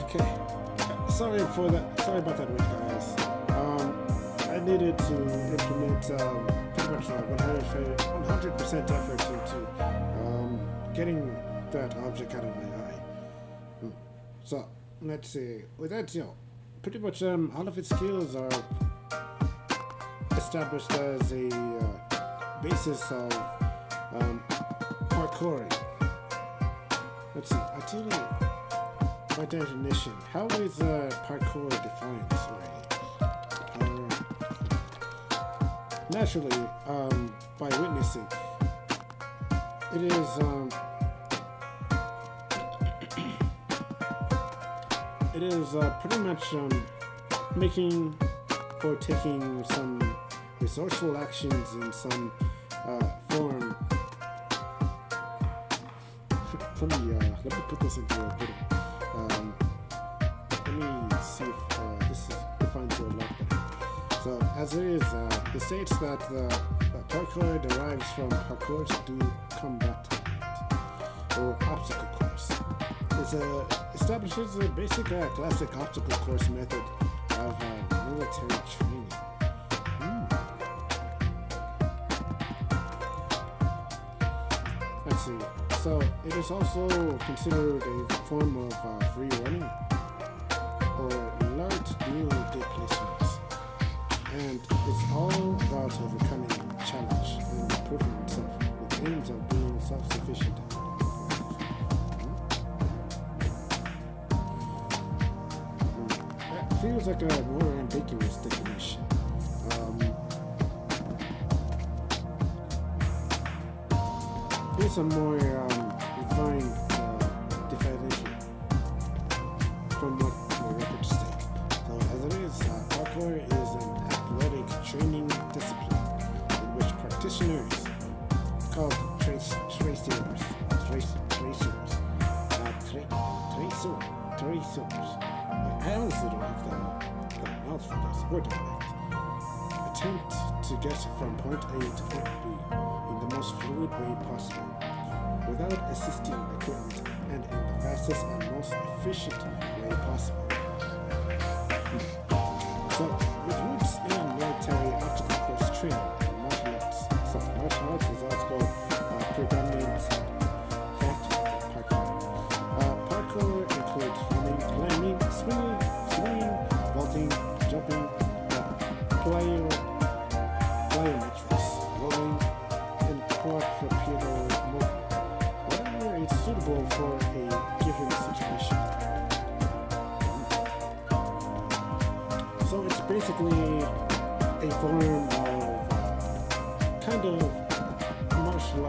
Okay. Sorry for that. Sorry about that, wait, guys. I needed to implement pretty much 100% effort into getting that object out of my eye. So let's see. With that, pretty much all of its skills are established as a basis of parkouring. Let's see. Ideally, by definition, how is parkour defined? Naturally, by witnessing, it is pretty much making or taking some resourceful actions in some form. Let me put this into a bit of, let me see if this defines your love better. So, as it is, it states that the parkour derives from parkour's do combat or obstacle course. It establishes a basic classic obstacle course method of military training. Let's see. So it is also considered a form of free running or light dual displacement, and it's all about overcoming challenge and improving itself with aims of being self-sufficient. That feels like a more ambiguous definition. Here's a more refined definition from what my records state. So, as it is, parkour is an athletic training discipline in which practitioners, called tracers. I honestly don't have the mouth for this word dialect. Attempt to get from point A to point B in the most fluid way possible, without assisting equipment and in the fastest and most efficient way possible. So, with roots in military obstacle course training and martial arts, so martial arts is also predominant factor in parkour. Parkour includes running, climbing, swinging, vaulting, jumping, plyometrics, rolling, and quadrupedal movement, whatever is suitable for a given situation. So it's basically a form of kind of martial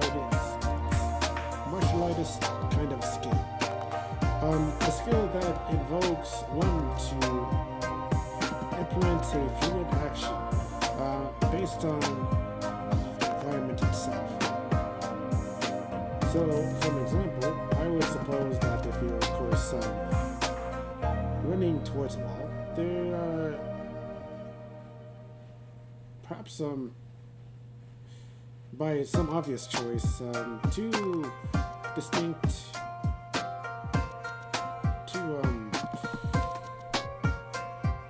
artist kind of skill. A skill that invokes one to implement a fluid action based on the environment itself. So, for example, I would suppose that if you're, of course, running towards a wall, there are perhaps by some obvious choice, two distinct,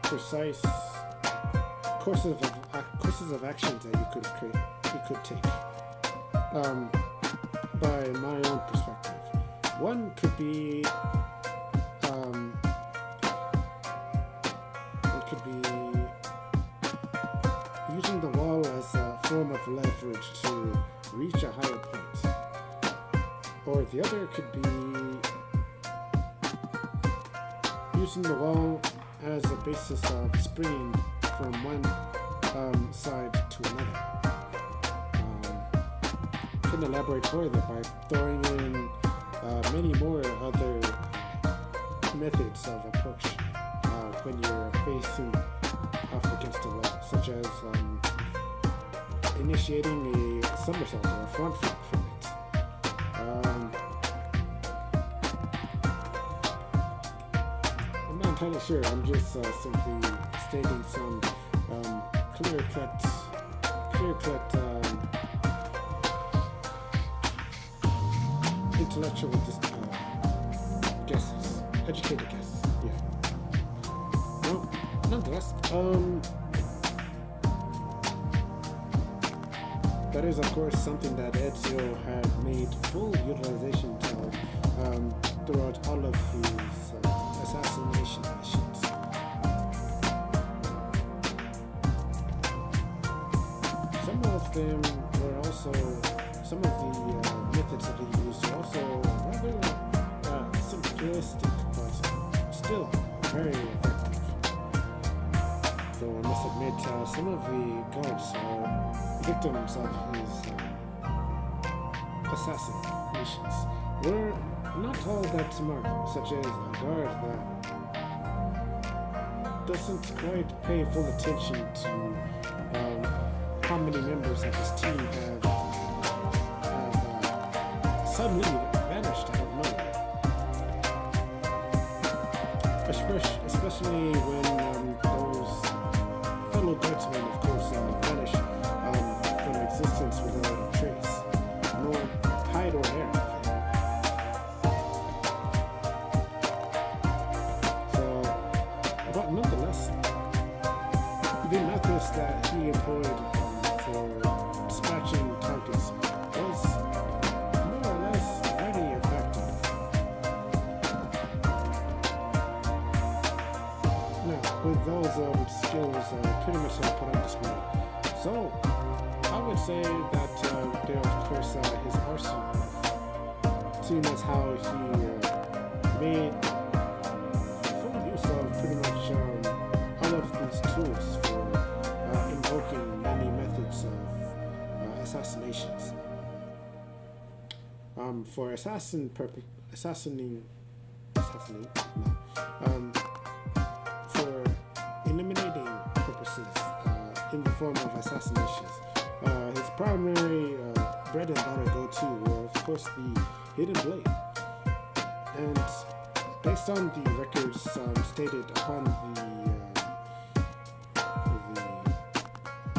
precise courses of actions that you could take. By my own perspective, one could be using the wall as a form of leverage to reach a higher point, or the other could be using the wall as a basis of springing from one side to another. Can elaborate further by throwing in many more other methods of approach when you're facing off against the wall, such as initiating a somersault or a front flip from it. I'm not entirely sure. I'm just simply stating some clear-cut intellectual guesses, educated guesses. Yeah. nonetheless, that is, of course, something that Ezio had made full utilization of throughout all of his assassination missions. Some of them were also, some of the methods that he used were also rather simplistic, but still very effective. Though I must admit, some of the guards are victims of his assassinations were not all that smart, such as a guard that doesn't quite pay full attention to how many members of his team have suddenly vanished out of nowhere. Especially when those fellow guardsmen, of course, vanish from existence without a trace, nor hide or hair. So, but nonetheless, the methods that he employed for dispatching targets was more or less very effective. Now, with those skills pretty much put on display. So, I would say that there, of course, his arsenal, seeing as how he made full use of pretty much all of these tools for invoking many methods of assassinations. For for eliminating purposes in the form of assassinations. His primary bread and butter go-to were, of course, the hidden blade. And based on the records stated upon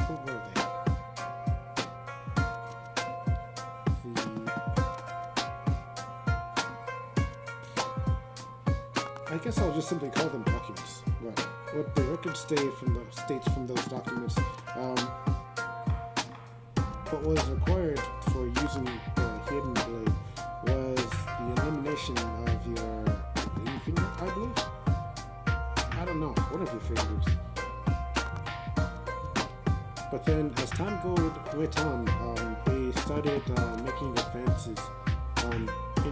what were they? I guess I'll just simply call them documents. Well, what the record states from those documents, what was required for using the hidden blade was the elimination of your ring finger, I believe? I don't know, one of your fingers. But then, as time went on, they started making advances in the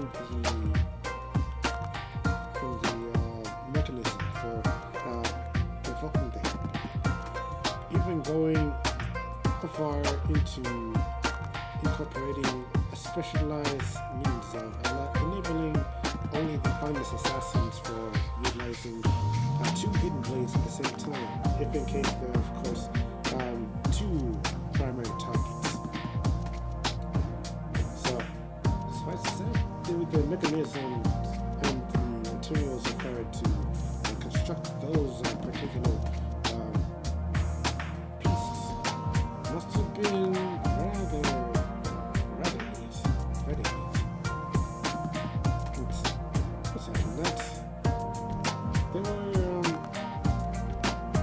mechanism for invoking them. Even going far into incorporating a specialized means of enabling only the finest assassins for utilizing two hidden blades at the same time, if in case there are, of course, two primary targets. So, suffice to say, the mechanisms and the materials required to construct those particular pieces must have been rather neat, very neat. Aside from that, there were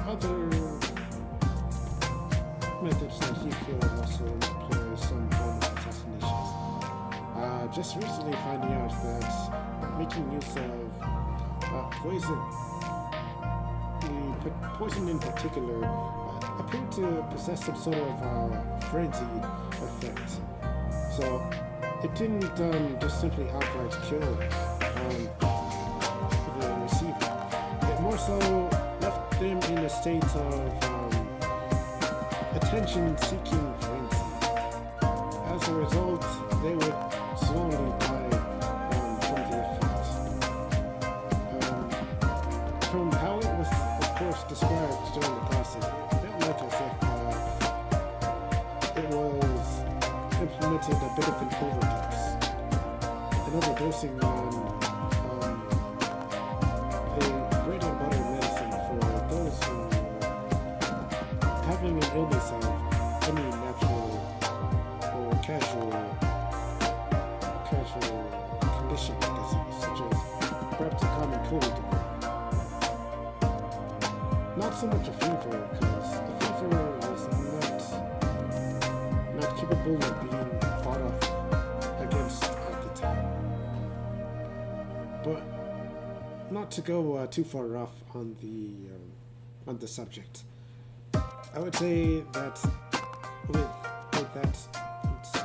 other methods that he could also employ some form of assassinations. Just recently finding out that making use of poison, the poison in particular, appeared to possess some sort of frenzied effect. So it didn't just simply outright kill the receiver. It more so left them in a state of attention-seeking frenzy. As a result, they would slowly die from the effect. From how it was, of course, described during the process, it felt like as if it was implemented a bit of an overdose. An overdosing on a bread and butter medicine for those who having an illness of any natural or casual condition or disease, such as perhaps a common cold. Not so much a fever, because the fever was not capable of being fought off against at the time. But not to go too far off on the subject, I would say that with that, let's see,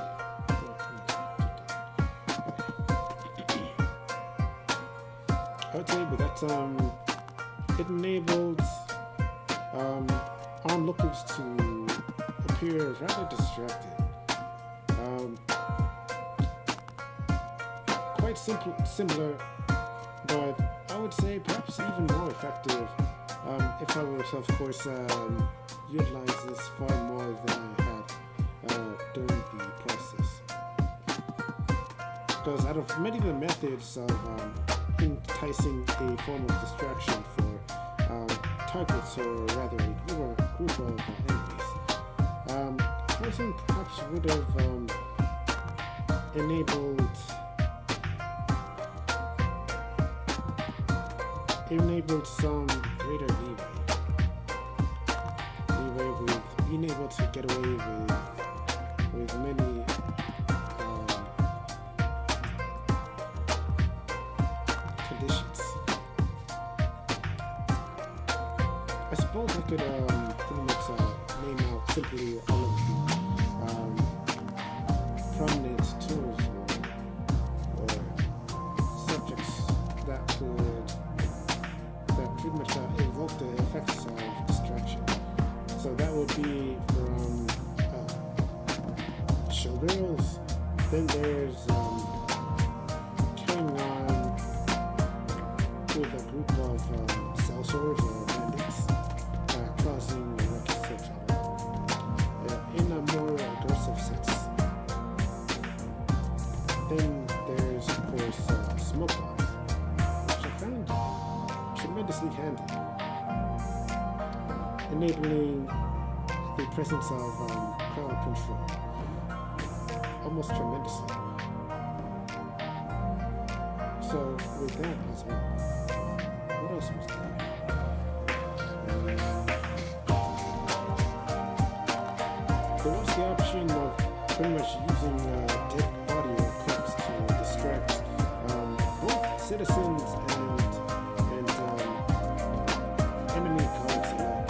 I would say with that, it enabled onlookers to appear rather distracted. Quite similar, but I would say perhaps even more effective if I were to, of course, utilize this far more than I had during the process. Because out of many of the methods of enticing a form of distraction for targets, or rather a group of enemies, poison perhaps would have enabled some greater leeway with being able to get away with many conditions. I suppose I could pretty much name out simply all of the prominent tools or subjects that pretty much evoke the effects of distraction. So that would be from showgirls. Then there's carrying on with a group of sellswords or bandits, causing ruckus in a more aggressive sense. Then there's, of course, smoke bombs, which I found tremendously handy, enabling the presence of crowd control almost tremendously. So with that as well, what else was there? There was the option of pretty much using dead body or corpse to distract both citizens and enemy guards alike.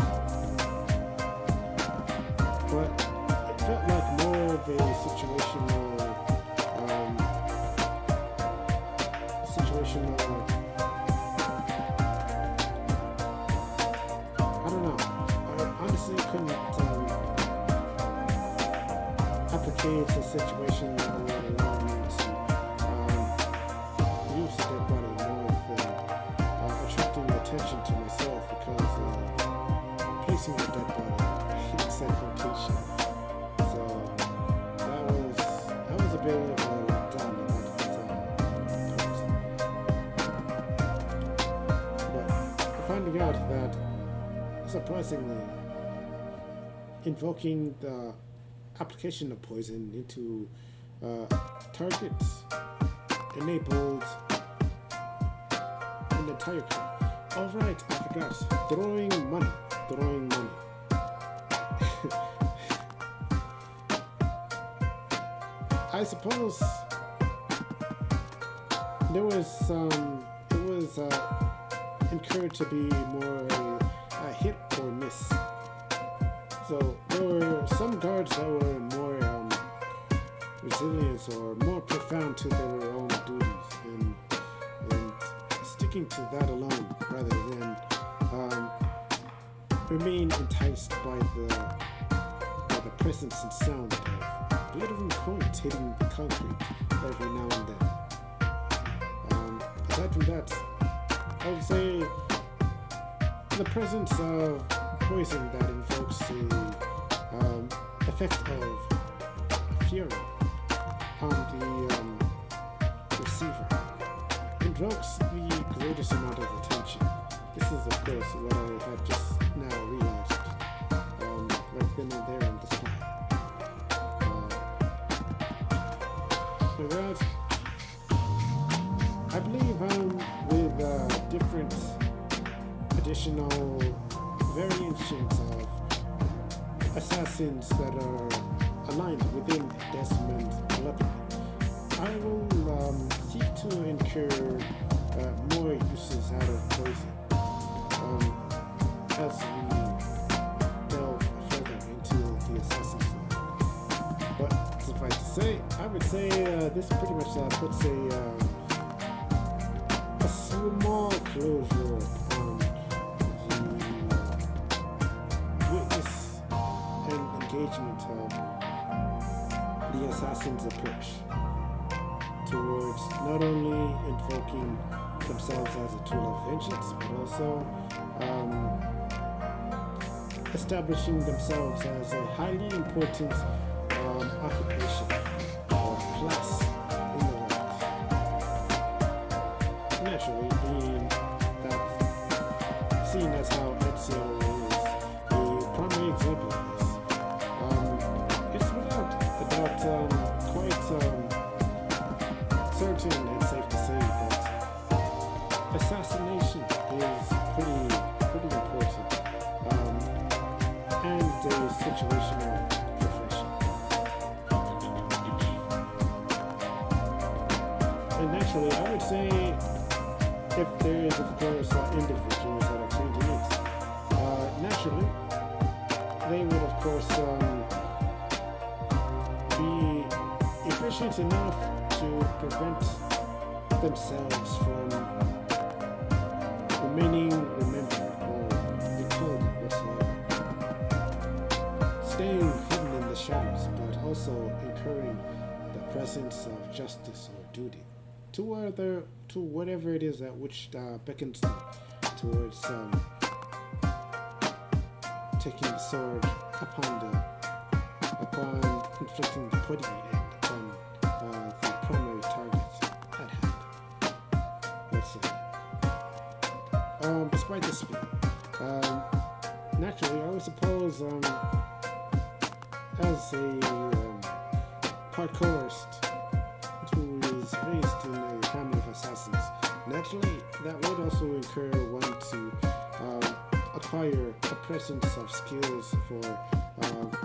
But it felt like more of a situational I don't know. I honestly couldn't applicate a situation that would allow me to use the dead body more than attracting attention to myself, because placing the dead body hits that location. So that was a bit of a letdown at that time. But finding out that, surprisingly, invoking the application of poison into targets enabled an entire crowd. All right, I forgot. Throwing money. I suppose it was encouraged to be more a hit or miss. So there were some guards that were more resilient or more profound to their own duties, and sticking to that alone rather than remain enticed by the presence and sound of glittering coins hitting the concrete every now and then. Aside from that, I would say the presence of poison that invokes the effect of fury on the receiver invokes the greatest amount of attention. This is, of course, what I had just now realized right then and there on the spot. Whereas I believe with different additional variations of assassins that are aligned within Desmond's bloodline. I will seek to incur more uses out of poison as we delve further into the assassin zone. But suffice to say, I would say this pretty much puts a small closure on the witness and engagement of the assassin's approach towards not only invoking themselves as a tool of vengeance, but also establishing themselves as a highly important occupation or class in the world. Naturally, being that seen as how Ezio is a primary example of this, it's without a doubt quite certain and safe to say that assassination is pretty important and a situational profession. And naturally, I would say if there is, of course, individuals that are changing it, naturally, they would, of course, be efficient enough to prevent themselves from remaining remembered or recalled whatsoever. Staying hidden in the shadows, but also incurring the presence of justice or duty to whatever it is at which beckons them towards taking the sword upon inflicting the putting end upon the primary target at hand. Let's see. Despite this feat, naturally, I would suppose, as a parkourist who is raised in a family of assassins, naturally, that would also incur one to acquire a presence of skills for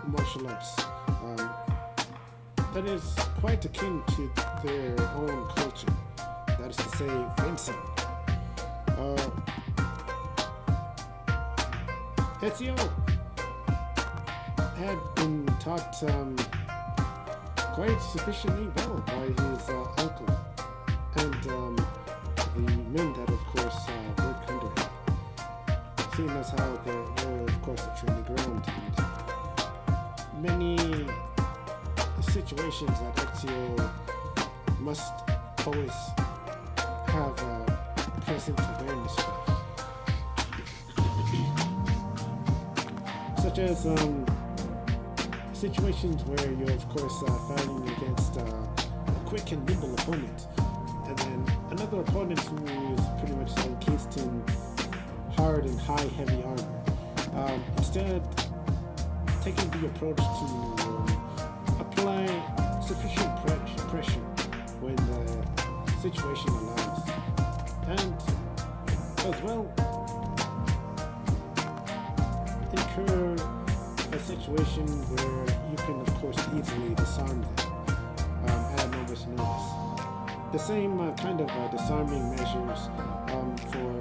martial arts that is quite akin to their own culture. That is to say, fencing. Ezio had been taught quite sufficiently well by his uncle and the men that, of course, worked under him. Seeing as how there were, of course, a training ground and many situations that Ezio must always have present awareness of. Such as situations where you're, of course, fighting against a quick and nimble opponent, and then another opponent who is pretty much encased in hard and high heavy armor. Instead, taking the approach to apply sufficient pressure when the situation allows, and as well incur a situation where you can, of course, easily disarm them at a moment's notice. The same kind of disarming measures for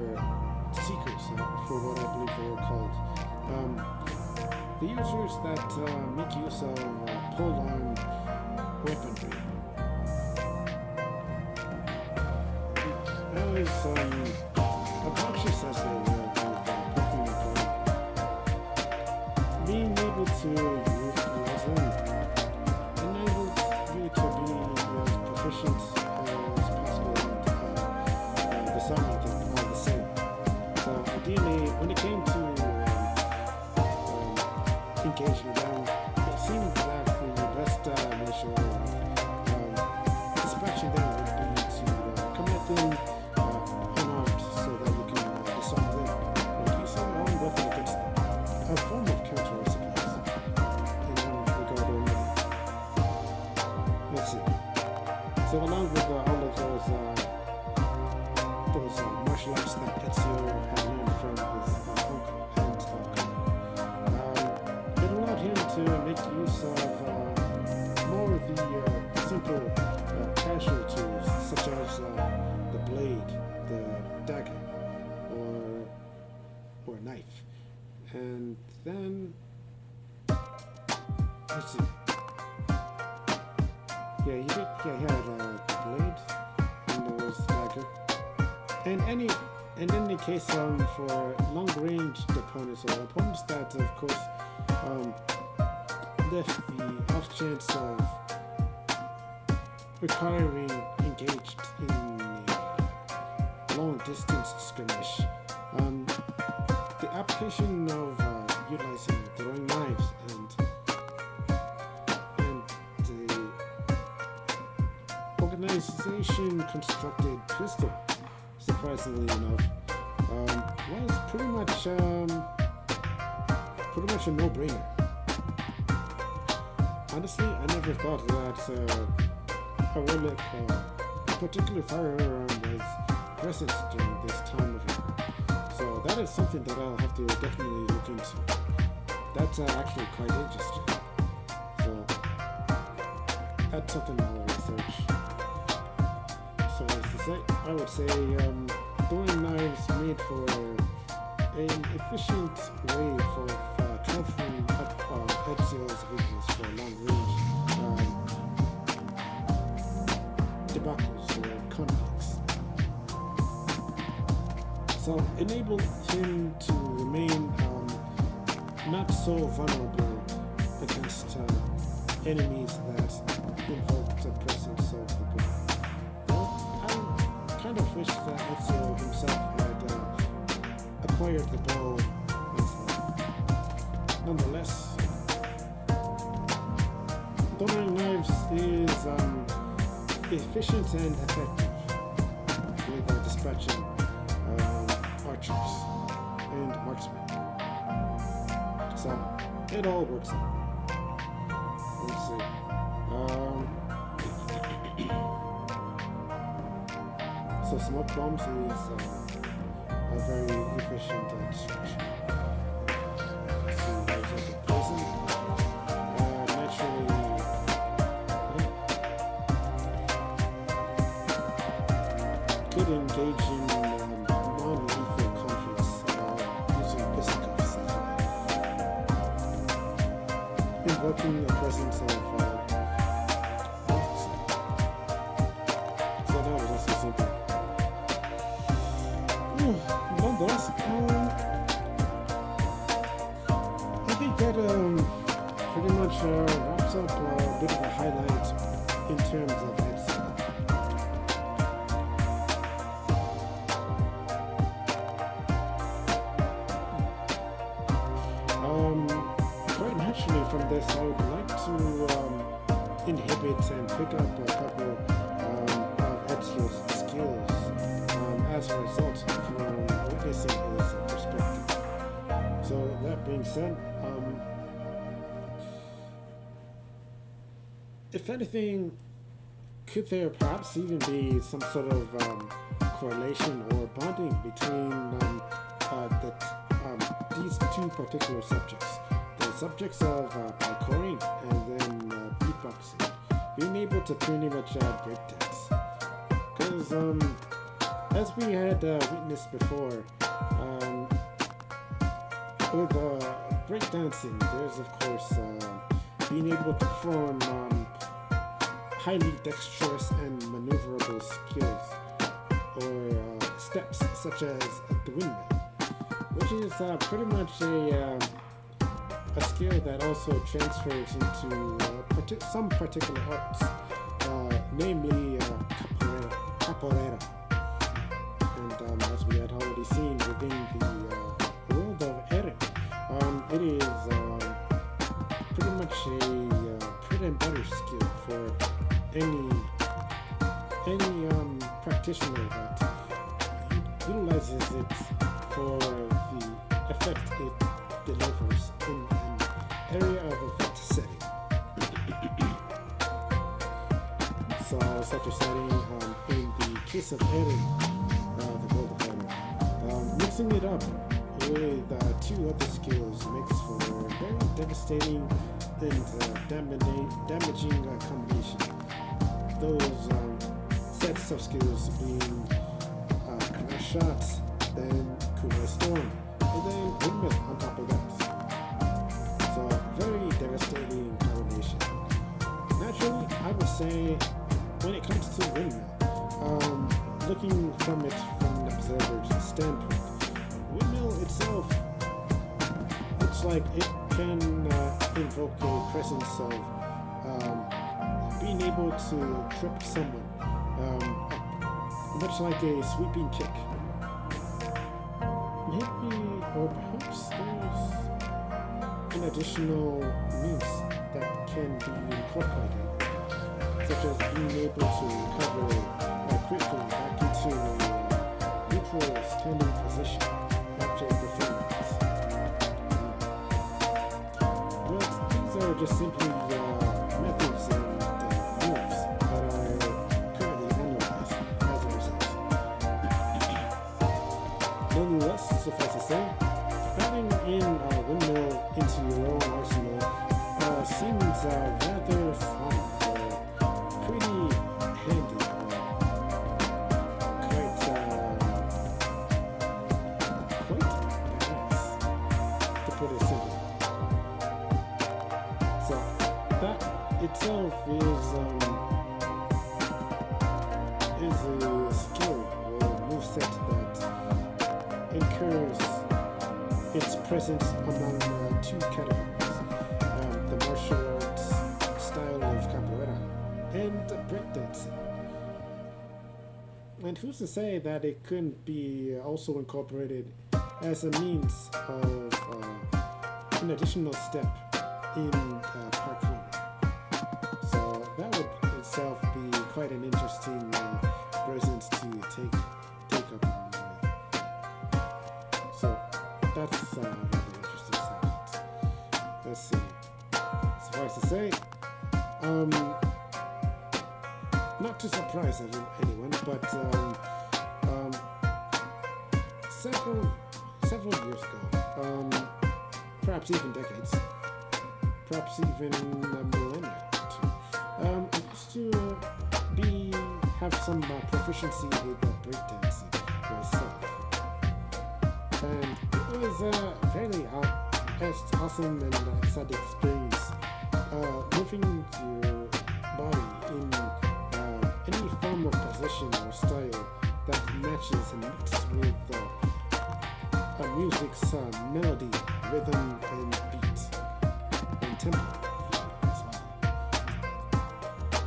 seekers, for what I believe they were called. The users that make use of pole-arm weaponry. As obnoxious as they were with poking the ground, being able to utilize them enables you to be as proficient as possible and disarming them all the same. So ideally, when it came to engaging them, it seemed that the best measure of dispatching them would be to come at them unarmed so that you can disarm them and use your own weapon against them. A form of counter, I suppose, in one regard or another. Let's see. So along with all of those martial arts that Ezio had learned from his uncle and or a knife. And then, let's see. Yeah, he did. Yeah, he had a blade, and there was a dagger. And in the case for long-range opponents or opponents that, of course, left the off chance of requiring engaged in a long-distance skirmish, the application of utilizing throwing knives and the organization constructed pistol, surprisingly enough, was pretty much a no-brainer. Honestly, I never thought that a relic, a particular firearm, was present during this time of year. So that is something that I'll have to definitely look into. That's actually quite interesting. So that's something I'll research. So as to say, I would say throwing knives made for an efficient way for covering up Ezio's weakness for long range debacles or conflicts. So enabled him to remain not so vulnerable against enemies that invoked the presence of the book. Well, I kind of wish that Ezio himself had acquired the bow himself. Nonetheless, throwing knives is efficient and effective with dispatching archers and marksmen. So it all works out. Let's see. So smoke bombs is a very efficient distraction. So there's also poison. Naturally, could engage in non-lethal conflicts using fisticuffs, invoking the presence of rocks. So that was also something. Nonetheless, I think that pretty much wraps up a bit of a highlight in terms of its quite naturally from this, I would like to inhibit and pick up a couple of Ezio's skills as a result from witnessing his perspective. So that being said, if anything, could there perhaps even be some sort of correlation or bonding between these two particular subjects? The subjects of parkouring and then beatboxing, being able to pretty much breakdance. Because as we had witnessed before, with breakdancing, there's of course being able to perform highly dexterous and maneuverable skills, or steps such as the windmill, which is pretty much a skill that also transfers into some particular arts, namely capoeira. And as we had already seen within the world of Eric, it is pretty much a bread and butter skill for any practitioner that utilizes it for the effect it delivers in an area of effect setting. So such a setting, in the case of Eren, the world of Eren, mixing it up with two other skills makes for a very devastating and damaging combination. Those sets of skills being Crash Shots, then Kunai Storm, and then windmill on top of that. So very devastating combination. Naturally, I would say when it comes to windmill, looking from it from an observer's standpoint, windmill itself, it's like it can invoke a presence of being able to trip someone up, much like a sweeping kick. Maybe, or perhaps there's an additional means that can be incorporated, such as being able to recover quickly back into a neutral standing position after performance. But these are just simply methods and moves that are currently analyzed as a result. Nonetheless, suffice to say, adding in a windmill into your own arsenal seems rather fun or pretty handy. Quite badass, to put it simply. So that itself is a skill or moveset that incurs its presence among two categories, the martial arts style of capoeira and breakdancing. And who's to say that it couldn't be also incorporated as a means of an additional step in parkouring. So that would itself be quite an interesting presence to take up on. So that's rather interesting subject. Let's see. Suffice to say, not to surprise anyone, but several years ago, perhaps even decades, perhaps even a millennia or two, I used to have some proficiency with breakdancing myself, and it was a fairly awesome and exciting experience, moving your body in any form of position or style that matches and mixes with music's melody, rhythm, and beat, and tempo as well.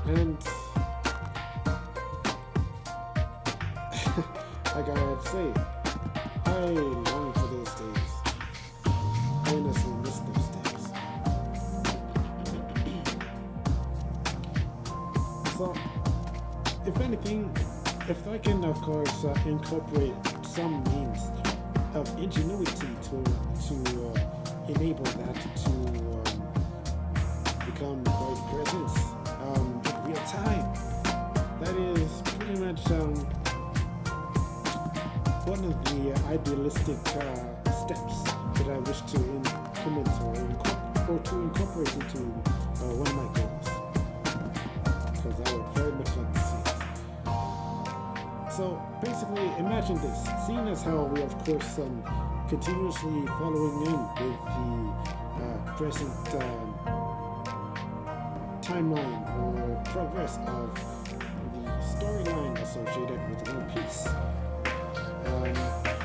And I gotta say, I long for those days. I honestly miss those days. So, if anything, if I can, of course, incorporate some means of ingenuity to enable that to become quite present in real time, that is pretty much one of the idealistic steps that I wish to implement or to incorporate into one of my goals, because I would very much like to see it. So basically, imagine this, seeing as how we of course continuously following in with the present timeline or progress of the storyline associated with One Piece,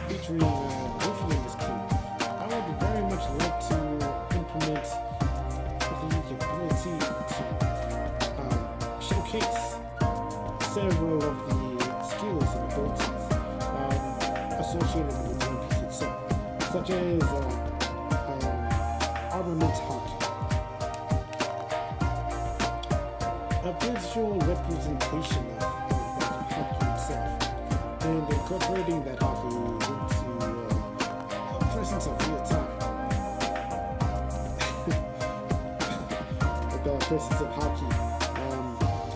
featuring Luffy and his crew. I would very much like to implement the ability to showcase several of the skills and abilities associated with One Piece itself, such as armament hockey, a visual representation of that hockey itself, and incorporating that hockey into a presence of real time. The presence of hockey,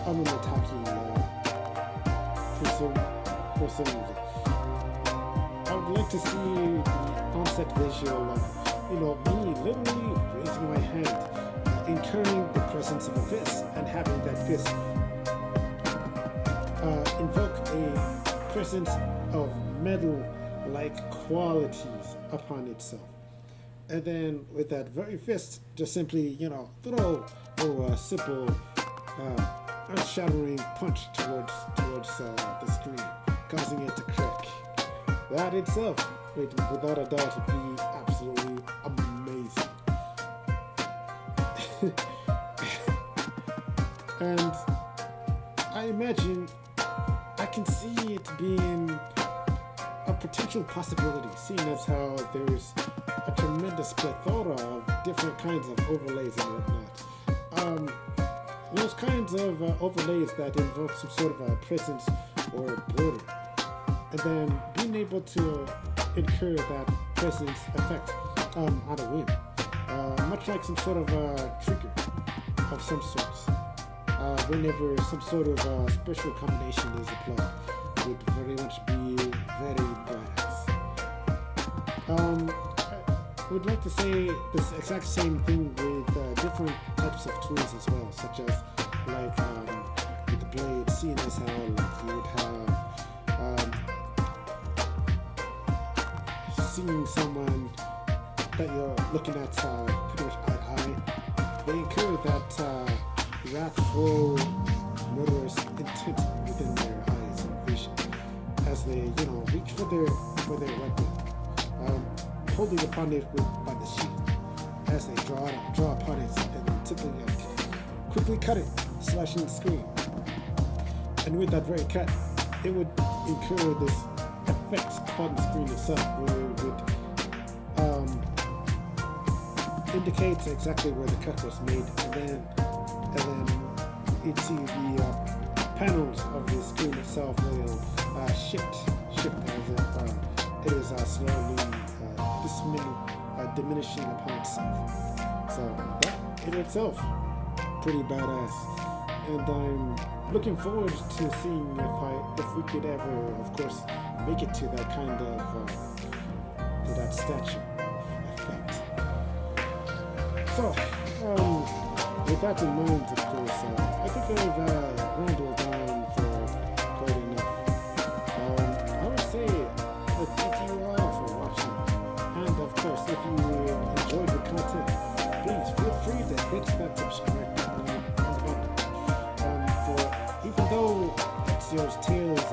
armament hockey, personally. I would like to see the onset visual of, me literally raising my hand, incurring the presence of a fist, and having that fist invoke a presence of metal-like qualities upon itself. And then with that very fist, just simply, throw a simple earth-shattering punch towards the screen, causing it to crack. That itself, without a doubt, would be absolutely amazing. And I imagine I can see it being a potential possibility, seeing as how there's a tremendous plethora of different kinds of overlays and whatnot. Those kinds of overlays that invoke some sort of a presence or border, and then being able to incur that presence effect on a whim, much like some sort of a trigger of some sorts. Whenever some sort of special combination is applied, would very much be very badass. I would like to say this exact same thing with different types of tools as well, such as like with the blade, seeing as how you would have seeing someone that you're looking at pretty much eye to eye, they incur that wrathful, murderous intent within their eyes and vision as they, reach for their weapon, holding upon it by the sheath as they draw upon it and simply quickly cut it, slashing the screen. And with that very cut, it would incur this effect upon the screen itself, where it would indicate exactly where the cut was made, and then you'd see the panels of the screen itself will shift as it is slowly diminishing upon itself. So that in itself, pretty badass. And I'm looking forward to seeing if we could ever, of course, make it to that kind of to that statue effect. So, with that in mind, of course, I think I've rambled on for quite enough. I would say thank you all for watching, and of course, if you enjoyed the content, please feel free to hit that subscribe button on the bottom. For even though Ezio's Tales is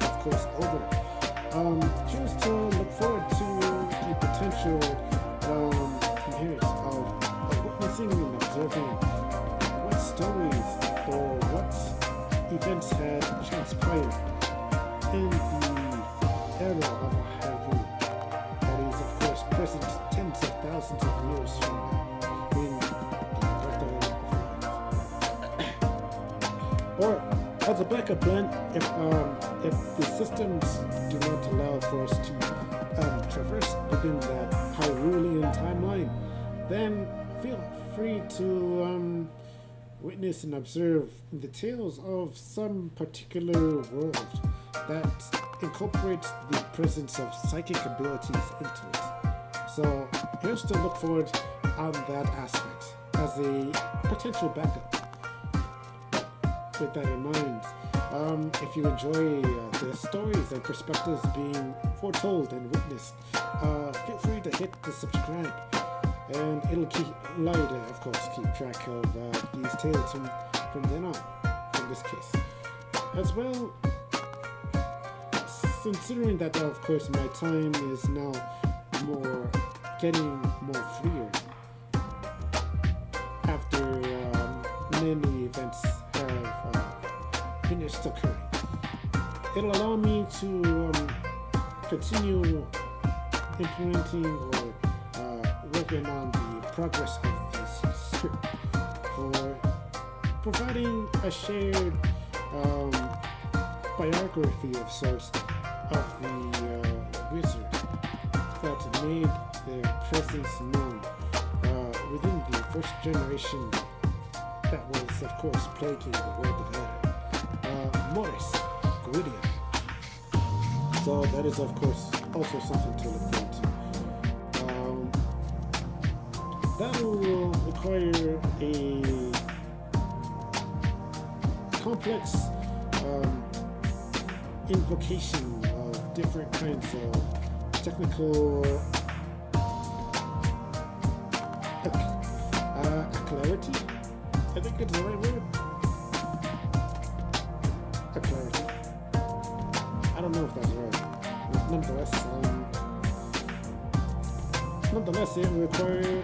of course over, choose to look forward to the potential inherence of witnessing and observing what stories or what events had transpired in the era of Hyrule. That is, of course, present tens of thousands of years from now in the Breath of the Wild. Or, as a backup plan, if the systems do not allow for us to traverse within that Hyrulean timeline, then feel free to witness and observe the tales of some particular world that incorporates the presence of psychic abilities into it. So here's to look forward on that aspect as a potential backup. With that in mind, if you enjoy the stories and perspectives being foretold and witnessed, feel free to hit the subscribe, and it'll keep track of these tales from then on, in this case. As well, considering that, of course, my time is now getting more freer after many events have finished occurring, it'll allow me to continue implementing or working on the progress of this script for providing a shared biography of sorts of the wizard that made their presence known within the first generation that was, of course, plaguing the world of Era, Morris Gwydion. So that is, of course, also something to look forward to. That will require a complex invocation of different kinds of technical clarity. I think it's the right word. Clarity. I don't know if that's right. But nonetheless, it will require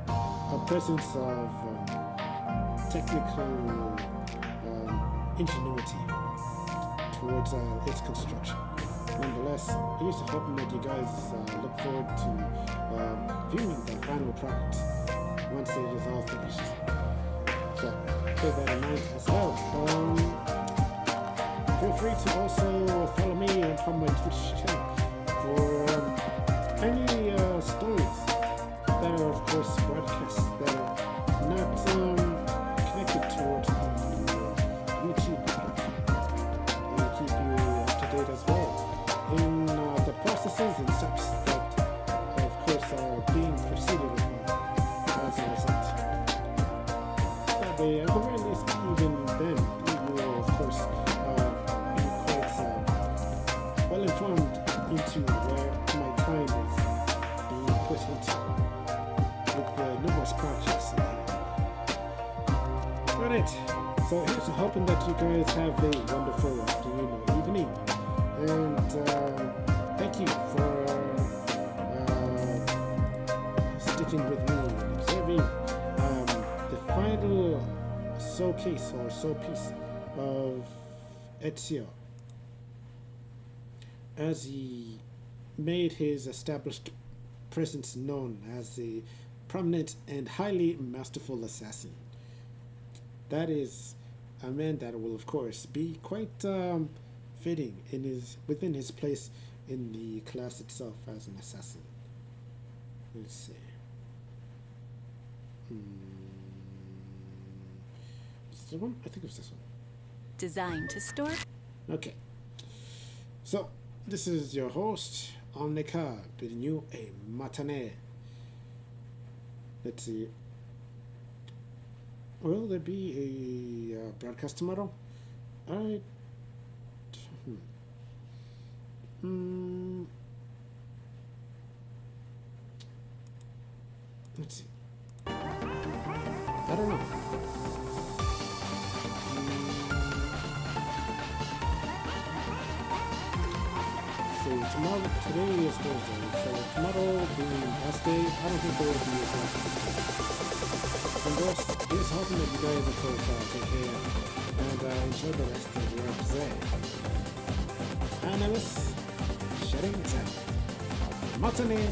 a presence of technical ingenuity towards its construction. Nonetheless, here's hoping that you guys look forward to viewing the final product once it is all finished. So, keep that in mind as well. Feel free to also follow me on my Twitch channel for any stories that are, of course, broadcasts that are not connected towards the YouTube platform, and keep you up to date as well in the processes and steps that, of course, are being proceeded upon as a result. That way, at the very least, even then, you will, of course, be quite well informed into where my time is being put into with the numerous projects in here. Alright, so here's hoping that you guys have a wonderful afternoon or evening, and thank you for sticking with me and observing the final showcase or showpiece of Ezio as he made his established presence known as a prominent and highly masterful assassin. That is a man that will, of course, be quite fitting within his place in the class itself as an assassin. Let's see. Is this one? I think it was this one. Designed to store. Okay. So, this is your host, Omni bidding you a matinee. Let's see. Will there be a broadcast tomorrow? Let's see. I don't know. Today is Thursday, so tomorrow being last day, I don't think there will be a broadcast. And thus, here's hoping that you guys, of course, take care and enjoy the rest of your day. Animus, shutting down. Matinee.